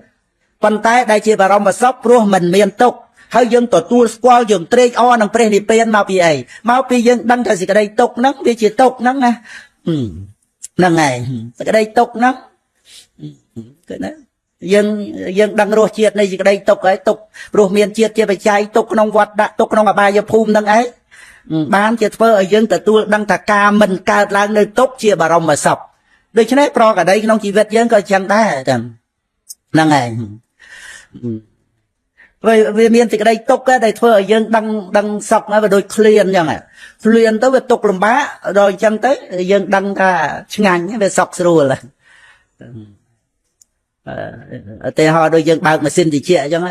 ប៉ុន្តែដែលជាបរមសុខព្រោះមិនមានទុក្ខហើយយើងទទួលស្គាល់យើងត្រេកអរនឹងព្រះនិព្វានមកពីអីមកពីយើងដឹងថាសេចក្តីទុក្ខហ្នឹងវាជាទុក្ខហ្នឹងណាហ្នឹងហើយសេចក្តីទុក្ខហ្នឹងគឺណាយើងដឹងរសជាតិនៃសេចក្តីទុក្ខហើយទុក្ខព្រោះមានជាតិជាបច្ច័យទុក្ខក្នុងវត្តដាក់ទុក្ខក្នុងអបាយភូមិហ្នឹងឯងបានជាធ្វើឲ្យយើងទទួលដឹងថាការមិនកើតឡើងនៅទុក្ខជាបរមសុខដូច្នេះប្រកដីក្នុងជីវិតយើងក៏ចឹងដែរហ្នឹងឯងវាមានសេចក្តីទុក្ខដែលធ្វើឲ្យយើងដឹងសុខហើយវាដូចឃ្លានអញ្ចឹងឃ្លានទៅវាទុក្ខលំបាកដល់អញ្ចឹងទៅយើងដឹងថាឆ្ងាញ់វាសុខស្រួលឧទាហរណ៍ដូចយើងបើកម៉ាស៊ីនត្រជាក់អញ្ចឹង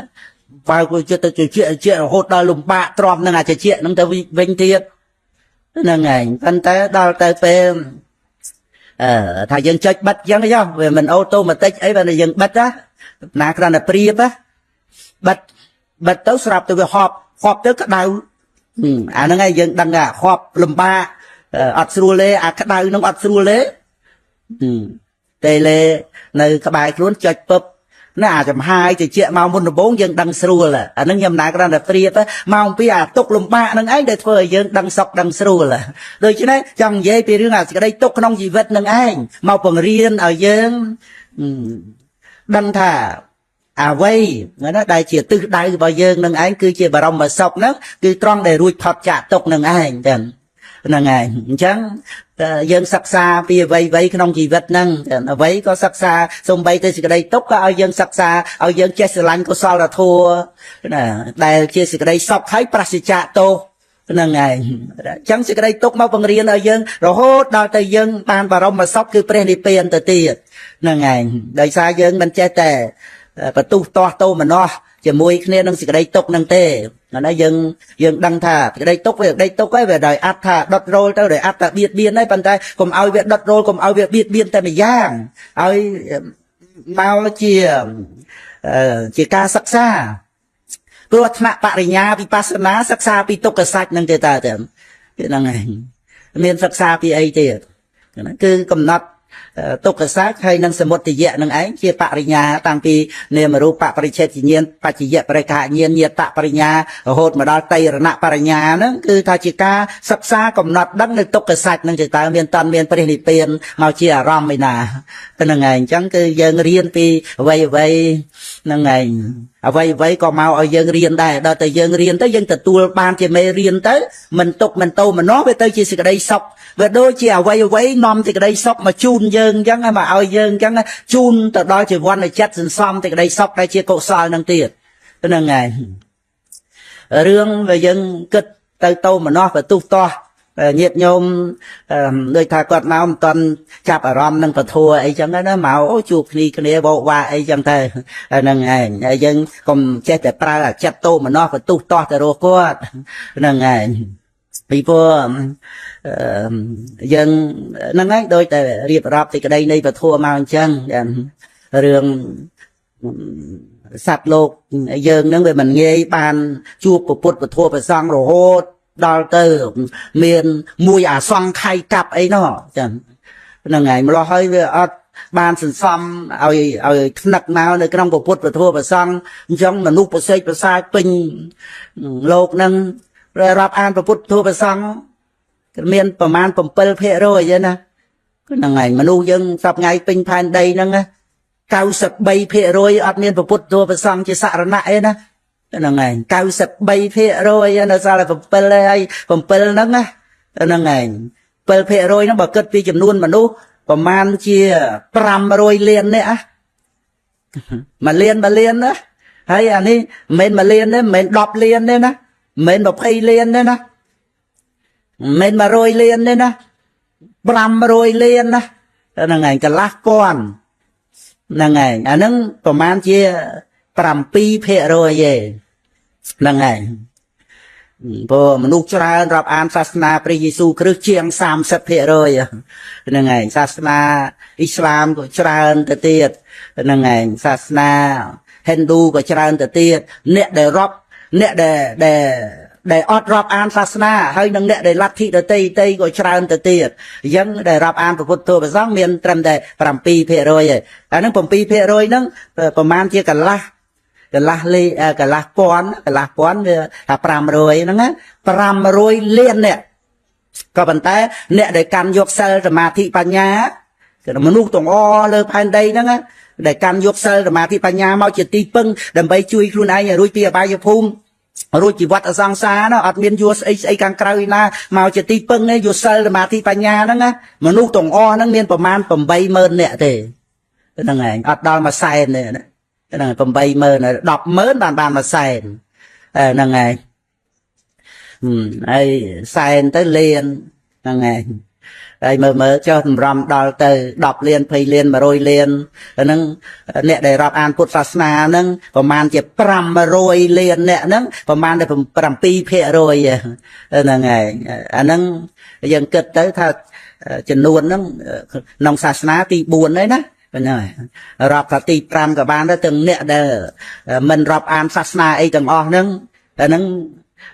បើកទៅត្រជាក់រហូតដល់លំបាកទ្រាំនឹងអាត្រជាក់ហ្នឹងទៅវិញទៀតហ្នឹងឯងប៉ុន្តែដល់ទៅពេលថាយើងចុចបិទអញ្ចឹងចុះវាមិនអូតូម៉ាទិកអីបើយើងបិទណាគ្រាន់តែព្រៀបបិទទៅស្រាប់ទៅវាហប់ទៅក្តៅអាហ្នឹងឯងយើងដឹងថាហប់លំបាកអត់ស្រួលទេអាក្តៅហ្នឹងអត់ស្រួលទេតែលេនៅក្បែរខ្លួនចុចពឹបណាអាចំហាយតិចមកមុនដំបូងយើងដឹងស្រួលអាហ្នឹងខ្ញុំណាគ្រាន់តែព្រៀបមកអំពីអាទុកលំបាកហ្នឹងឯងដែលធ្វើឲ្យយើងដឹងសុខដឹងស្រួលដូច្នេះចង់និយាយពីរឿងអាសេចក្តីទុកក្នុងជីវិតហ្នឹងឯងមកបង្រៀនឲ្យយើងដឹងថាអ្វីណាដែលជាទិសដៅរបស់យើងនឹងឯងគឺជាបរមសុខហ្នឹងគឺត្រង់ដែលរួចផុតចាកទុក្ខនឹងឯងចឹងហ្នឹងឯងអញ្ចឹងយើងសិក្សាពីអ្វីក្នុងជីវិតហ្នឹងអ្វីក៏សិក្សាសំបីទៅសេចក្តីទុក្ខក៏ឲ្យយើងសិក្សាឲ្យយើងចេះស្រឡាញ់កុសលធម៌ណាដែលជាសេចក្តីសុខហើយប្រសិទ្ធចាកទោសហ្នឹងឯងអញ្ចឹងសេចក្តីទុក្ខមកបង្រៀនឲ្យយើងរហូតដល់ទៅយើងបានបរមសុខគឺព្រះនិព្វានទៅទៀតហ្នឹងឯងដោយសារយើងមិនចេះតែបន្ទុះតោះតោមនោះជាមួយគ្នានឹងសេចក្តីទុកនឹងទេណាយើងដឹងថាសេចក្តីទុកវាសេចក្តីទុកហើយវាដោយអត្ថថាដុតរោលទៅដោយអត្ថថាបៀតបៀនហើយប៉ុន្តែកុំឲ្យវាដុតរោលកុំឲ្យវាបៀតបៀនតែម្យ៉ាងឲ្យមកជាការសិក្សាព្រោះថ្នាក់បរិញ្ញាវិបស្សនាសិក្សាពីទុក្ខសច្ចនឹងទេតើហ្នឹងឯងមានសិក្សាពីអីទៀតគឺកំណត់ ទុក្ខសច្ចហើយនឹងសមុទយៈនឹងឯងជាបរិញ្ញាតាំងពីនាមរូបបរិច្ឆេទញ្ញាណបច្ចយៈបរិក្ខញ្ញាណញាតបរិញ្ញារហូតមកដល់តៃរណបរិញ្ញាហ្នឹងគឺថាជាការសិក្សាកំណត់ដឹងនៅទុក្ខសច្ចនឹងជាតើមានតន់មានព្រះនិព្វានមកជាអារម្មណ៍ឯណាហ្នឹងឯងអញ្ចឹងគឺយើងរៀនពីអ្វីហ្នឹងឯងអ្វីក៏មកឲ្យយើងរៀនដែរដល់តែយើងរៀនទៅយើងទទួលបានជាមេរៀនទៅមិនទុកមិនតោមនោះវាទៅជាសេចក្តីសុខវាដូចជាអ្វីនាំសេចក្តីសុខមកជូនយើងអញ្ចឹងមកឲ្យយើងអញ្ចឹងជូនទៅដល់ជីវ័នចិត្តសន្សំសេចក្តីសុខដែលជាកុសលនឹងទៀតហ្នឹងហើយរឿងដែលយើងគិតទៅតោមនោះបន្ទុះតោះញាតិញោមដូចថាគាត់មកមិនតាន់ចាប់អារម្មណ៍នឹងពធអីចឹងណាមកអូជួបគ្នាបោកវ៉ាអីចឹងទៅហ្នឹងឯងហើយយើងកុំចេះតែប្រើអាចិត្តតោមនោះបន្ទុះតោះទៅរកគាត់ហ្នឹងឯងពីព្រោះយើងហ្នឹងឯងដូចតែរៀបរាប់សេចក្តីនៃពធមកអញ្ចឹងរឿងសត្វលោកយើងហ្នឹងវាមិនងាយបានជួបពុទ្ធពធព្រះសង្ឃរហូតដល់ទៅមានមួយអាសង្ខ័យកាប់អីនោះចឹងហ្នឹងហើយម្លោះហើយវាអត់បានសន្សំឲ្យថ្នឹកមកនៅក្នុងពុទ្ធពធព្រះសង្ឃអញ្ចឹងមនុស្សប្រសេកប្រសាយពេញលោកហ្នឹងរាប់អានពុទ្ធពធព្រះសង្ឃមានប្រមាណ 7% ទេណាហ្នឹងហើយមនុស្សយើងសពថ្ងៃពេញផែនដីហ្នឹង93% អត់មានពុទ្ធពធព្រះសង្ឃជាសរណៈអីណាហ្នឹងហើយ93% នៅសល់តែ7ហើយ7ហ្នឹងណាហ្នឹងហើយ7% ហ្នឹងបើគិតពីចំនួនមនុស្សប្រមាណជា500 លាននេះមួយលានណាហើយអានេះមិនមែន1លានទេមិនមែន10លានទេណាមិនមែន20លានទេណាមិនមែន100លានទេណា500លានណាហ្នឹងហើយកន្លះពាន់ហ្នឹងហើយអាហ្នឹងប្រមាណជា7% ទេហ្នឹងហើយព្រោះមនុស្សច្រើនរាប់អានសាសនាព្រះយេស៊ូវគ្រីស្ទជាង 30% ហ្នឹងហើយសាសនាអ៊ីស្លាមក៏ច្រើនទៅទៀតហ្នឹងហើយសាសនាហិណ្ឌូក៏ច្រើនទៅទៀតអ្នកដែលអត់រាប់អានសាសនាហើយនឹងអ្នកដែលលទ្ធិដទៃក៏ច្រើនទៅទៀតអញ្ចឹងដែលរាប់អានពុទ្ធព្រះសង្ឃមានត្រឹមតែ 7% ឯហ្នឹង 7% ហ្នឹងប្រហែលជាកន្លះពាន់វាថា500ហ្នឹងណា500លានអ្នកក៏ប៉ុន្តែអ្នកដែលកាន់យកសិលសមាធិបញ្ញាគឺមនុស្សទាំងអស់លើផែនដីហ្នឹងណាដែលកាន់យកសិលសមាធិបញ្ញាមកជាទីពឹងដើម្បីជួយខ្លួនឯងឲ្យរួចពីអបាយភូមិរួចជីវិតអសង្សារណាអត់មានយកស្អីខាងក្រៅណាមកជាទីពឹងទេយកសិលសមាធិបញ្ញាហ្នឹងណាមនុស្សទាំងអស់ហ្នឹងមានប្រមាណ 80000 នាក់ទេហ្នឹងឯងអត់ដល់1សែនទេណាហ្នឹង 80000 100000បាន1សែនហ្នឹងហើយហើយសែនទៅលានហ្នឹងហើយហើយមើលចុះសម្រំដល់ទៅ10លាន20លាន100លានហ្នឹងអ្នកដែលរាប់អានពុទ្ធសាសនាហ្នឹងប្រហែលជា500លានអ្នកហ្នឹងប្រហែលតែ 7% ហ្នឹងហើយអាហ្នឹងយើងគិតទៅថាចំនួនហ្នឹងក្នុងសាសនាទី4ហើយណាហ្នឹងហើយរាប់ថាទី5ក៏បានដែរទាំងអ្នកដែលមិនរាប់អានសាសនាអីទាំងអស់ហ្នឹងអាហ្នឹង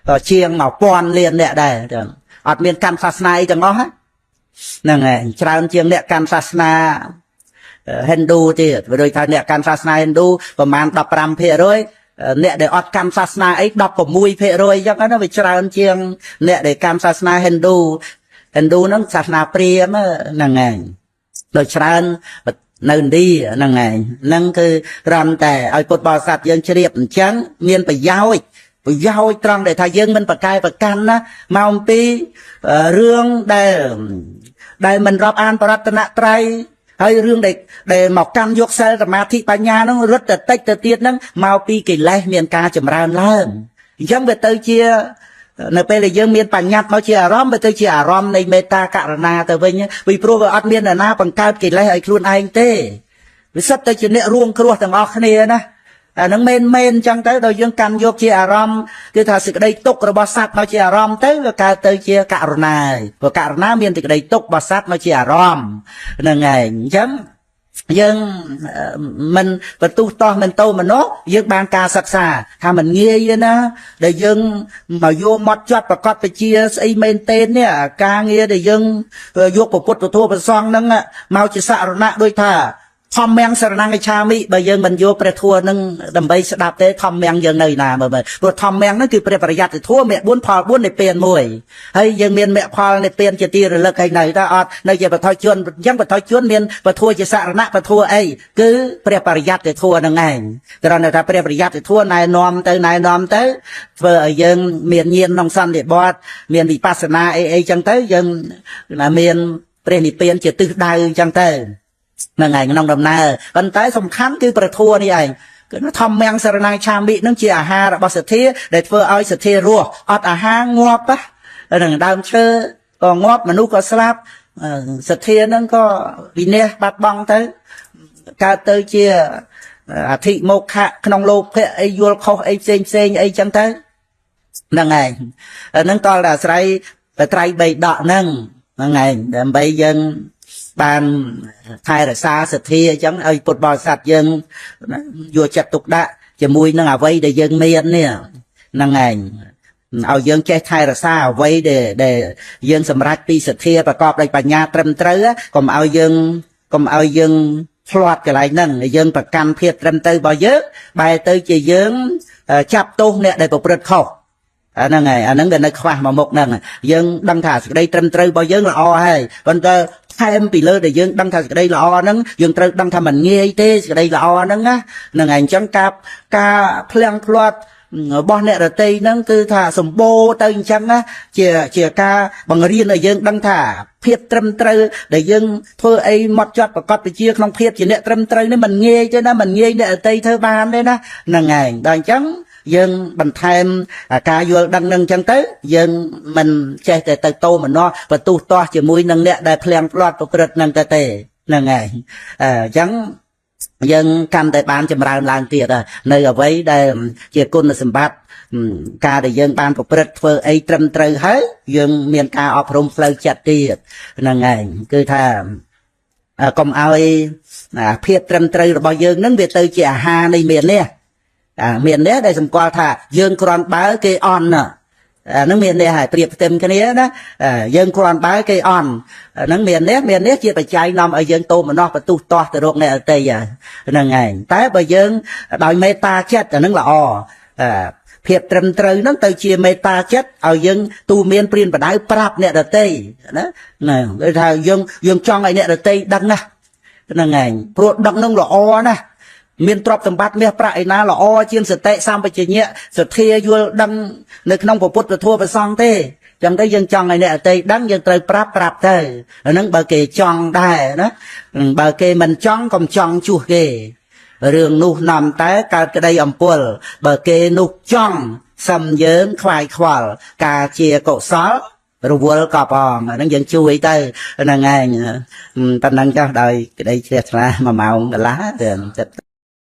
ក៏ជាង 1000 លានអ្នកដែរចឹងអត់មានកម្មសាសនាអីទាំងអស់ហ្នឹងហើយច្រើនជាងអ្នកកម្មសាសនាហិណ្ឌូទៀតវាដូចថាអ្នកកម្មសាសនាហិណ្ឌូប្រហែល 15% អ្នកដែលអត់កម្មសាសនាអី 16% អញ្ចឹងណាវាច្រើនជាងអ្នកដែលកម្មសាសនាហិណ្ឌូហ្នឹងសាសនាព្រាហ្មណ៍ហ្នឹងហើយដូចច្រើននៅឥណ្ឌាហ្នឹងហើយហ្នឹងគឺត្រឹមតែឲ្យពុទ្ធបរិស័ទយើងជ្រាបអញ្ចឹងមានប្រយោជន៍ត្រង់ដែលថាយើងមិនប្រកែប្រកាន់ណាមកអំពីរឿងដែលមិនរាប់អានបរតនត្រ័យហើយរឿងដែលមកកាន់យកសិលសមាធិបញ្ញាហ្នឹងរត់ទៅតិចទៅទៀតហ្នឹងមកពីកិលេសមានការចម្រើនឡើងអញ្ចឹងវាទៅជានៅពេលដែលយើងមានបញ្ញត្តិមកជាអារម្មណ៍វាទៅជាអារម្មណ៍នៃមេត្តាករុណាទៅវិញពីព្រោះវាអត់មានអ្នកណាបង្កើតកិលេសឲ្យខ្លួនឯងទេវាសិតទៅជាអ្នករួមគ្រោះទាំងអស់គ្នាណាអាហ្នឹងមែនអញ្ចឹងទៅដល់យើងកាន់យកជាអារម្មណ៍គឺថាសេចក្តីទុក្ខរបស់សត្វមកជាអារម្មណ៍ទៅវាកើតទៅជាករុណាព្រោះករុណាមានសេចក្តីទុក្ខរបស់សត្វមកជាអារម្មណ៍ហ្នឹងហើយអញ្ចឹង យើងមិនបន្ទុះតោះមិនតោមណោះយើងបានការសិក្សាថាมันងាយណាដែលយើងមកយកមកចាត់ប្រកាសវិជាស្អីមែនទេនេះការងារដែលយើងយកពុទ្ធពធប្រសងហ្នឹងមកជាសរណៈដូចថាធម្មយ៉ាងសរណង្កឆាមិបើយើងមិនយកព្រះធម៌នឹងដើម្បីស្ដាប់ទេធម្មយ៉ាងយើងនៅណាមើលព្រោះធម្មយ៉ាងហ្នឹងគឺព្រះប្រយ័ត្នធម៌មគ្គ4ផល4នៃពៀនមួយហើយយើងមានមគ្គផលនៃពៀនជាទីរលឹកហើយនៅតែអត់នៅជាបឋមជនអញ្ចឹងបឋមជនមានពធជាសរណៈពធអីគឺព្រះប្រយ័ត្នធម៌ហ្នឹងឯងគ្រាន់តែថាព្រះប្រយ័ត្នធម៌ណែនាំទៅធ្វើឲ្យយើងមានញាណក្នុងសន្និបាតមានវិបស្សនាអីចឹងទៅយើងមានព្រះនិព្វានជាទិសដៅអញ្ចឹងទៅហ្នឹងឯងក្នុងដំណើរប៉ុន្តែសំខាន់គឺព្រះធម៌នេះឯងគឺធម្មយ៉ាងសរណៃឆាមិនឹងជាអាហាររបស់សទ្ធាដែលធ្វើឲ្យសទ្ធារស់អត់អាហារងាប់ហ្នឹងដើមឈើក៏ងាប់មនុស្សក៏ស្លាប់សទ្ធានឹងក៏វិនាសបាត់បង់ទៅកើតទៅជាអធិមោខៈក្នុងលោកភៈអីយល់ខុសអីផ្សេងអីចឹងទៅហ្នឹងឯងហ្នឹងតលតែអាស្រ័យត្រៃបិដកហ្នឹងឯងដើម្បីយើងបានថែរក្សាសទ្ធាអញ្ចឹងឲ្យពុទ្ធបរិស័ទយើងយកចិត្តទុកដាក់ជាមួយនឹងអ្វីដែលយើងមាននេះហ្នឹងឯងឲ្យយើងចេះថែរក្សាអ្វីដែលយើងសម្រេចពីសទ្ធាប្រកបដោយបញ្ញាត្រឹមត្រូវកុំឲ្យយើងឆ្លាត់កន្លែងហ្នឹងយើងប្រកាន់ភាពត្រឹមត្រូវរបស់យើងបែរទៅជាយើងចាប់ទោសអ្នកដែលប្រព្រឹត្តខុសហ្នឹងហើយអាហ្នឹងវានៅខ្វះមកមុខហ្នឹងយើងដឹងថាសេចក្តីត្រឹមត្រូវរបស់យើងល្អហើយប៉ុន្តែថែមពីលើដែលយើងដឹងថាសេចក្តីល្អហ្នឹងយើងត្រូវដឹងថាมันងាយទេសេចក្តីល្អហ្នឹងណាហ្នឹងហើយអញ្ចឹងការភ្លាំងភ្លាត់របស់អ្នករតីហ្នឹងគឺថាសម្បូរទៅអញ្ចឹងណាជាការបង្រៀនឲ្យយើងដឹងថាភាពត្រឹមត្រូវដែលយើងធ្វើអីមកចត់ប្រកបវិជាក្នុងភាពជាអ្នកត្រឹមត្រូវនេះมันងាយទេណាมันងាយអ្នករតីធ្វើបានទេណាហ្នឹងហើយដល់អញ្ចឹងយើងបន្ថែមការយល់ដឹងនឹងអញ្ចឹងទៅយើងមិនចេះតែទៅតោមណោះបន្ទុះទាស់ជាមួយនឹងអ្នកដែលភ្លៀងផ្លាត់ប្រព្រឹត្តនឹងទៅទេហ្នឹងហើយអញ្ចឹងយើងកាន់តែបានចម្រើនឡើងទៀតនៅអ្វីដែលជាគុណសម្បត្តិការដែលយើងបានប្រព្រឹត្តធ្វើអីត្រឹមត្រូវហើយយើងមានការអប់រំផ្លូវចិត្តទៀតហ្នឹងហើយគឺថាកុំឲ្យភាពត្រឹមត្រូវរបស់យើងនឹងវាទៅជាអាហារនៃមាននេះមាននេះដែលសម្គាល់ថាយើងគ្រាន់បើគេអន់ហ្នឹងមាននេះហើយប្រៀបផ្ទឹមគ្នាណាយើងគ្រាន់បើគេអន់ហ្នឹងមាននេះជាបច្ច័យនាំឲ្យយើងតោមណោះបន្ទុះទាស់ទៅរកអ្នកអតីហ្នឹងឯងតែបើយើងដោយមេត្តាចិត្តអាហ្នឹងល្អភាពត្រឹមត្រូវហ្នឹងទៅជាមេត្តាចិត្តឲ្យយើងទូមានព្រានបដៅប្រាប់អ្នកដតីណាគឺថាយើងចង់ឲ្យអ្នកដតីដឹងណាហ្នឹងឯងព្រោះដឹងហ្នឹងល្អណាមានទ្រព្យសម្បត្តិមាសប្រាក់ឯណាល្អជាងសតិសម្បជញ្ញៈសទ្ធាយល់ដឹងនៅក្នុងពុទ្ធធម៌ប្រសងទេចឹងទៅយើងចង់ឲ្យអ្នកអតីតដឹងយើងត្រូវប្រាប់ទៅអាហ្នឹងបើគេចង់ដែរណាបើគេមិនចង់កុំចង់ជួសគេរឿងនោះនាំតែកើតក្តីអំពុលបើគេនោះចង់សឹមយើងខ្វាយខ្វល់ការជាកុសលរវល់ក៏ផងអាហ្នឹងយើងជួយទៅហ្នឹងឯងប៉ុណ្ណឹងចាស់ដោយក្តីជ្រះថ្លា1 ម៉ោងកន្លះទៅ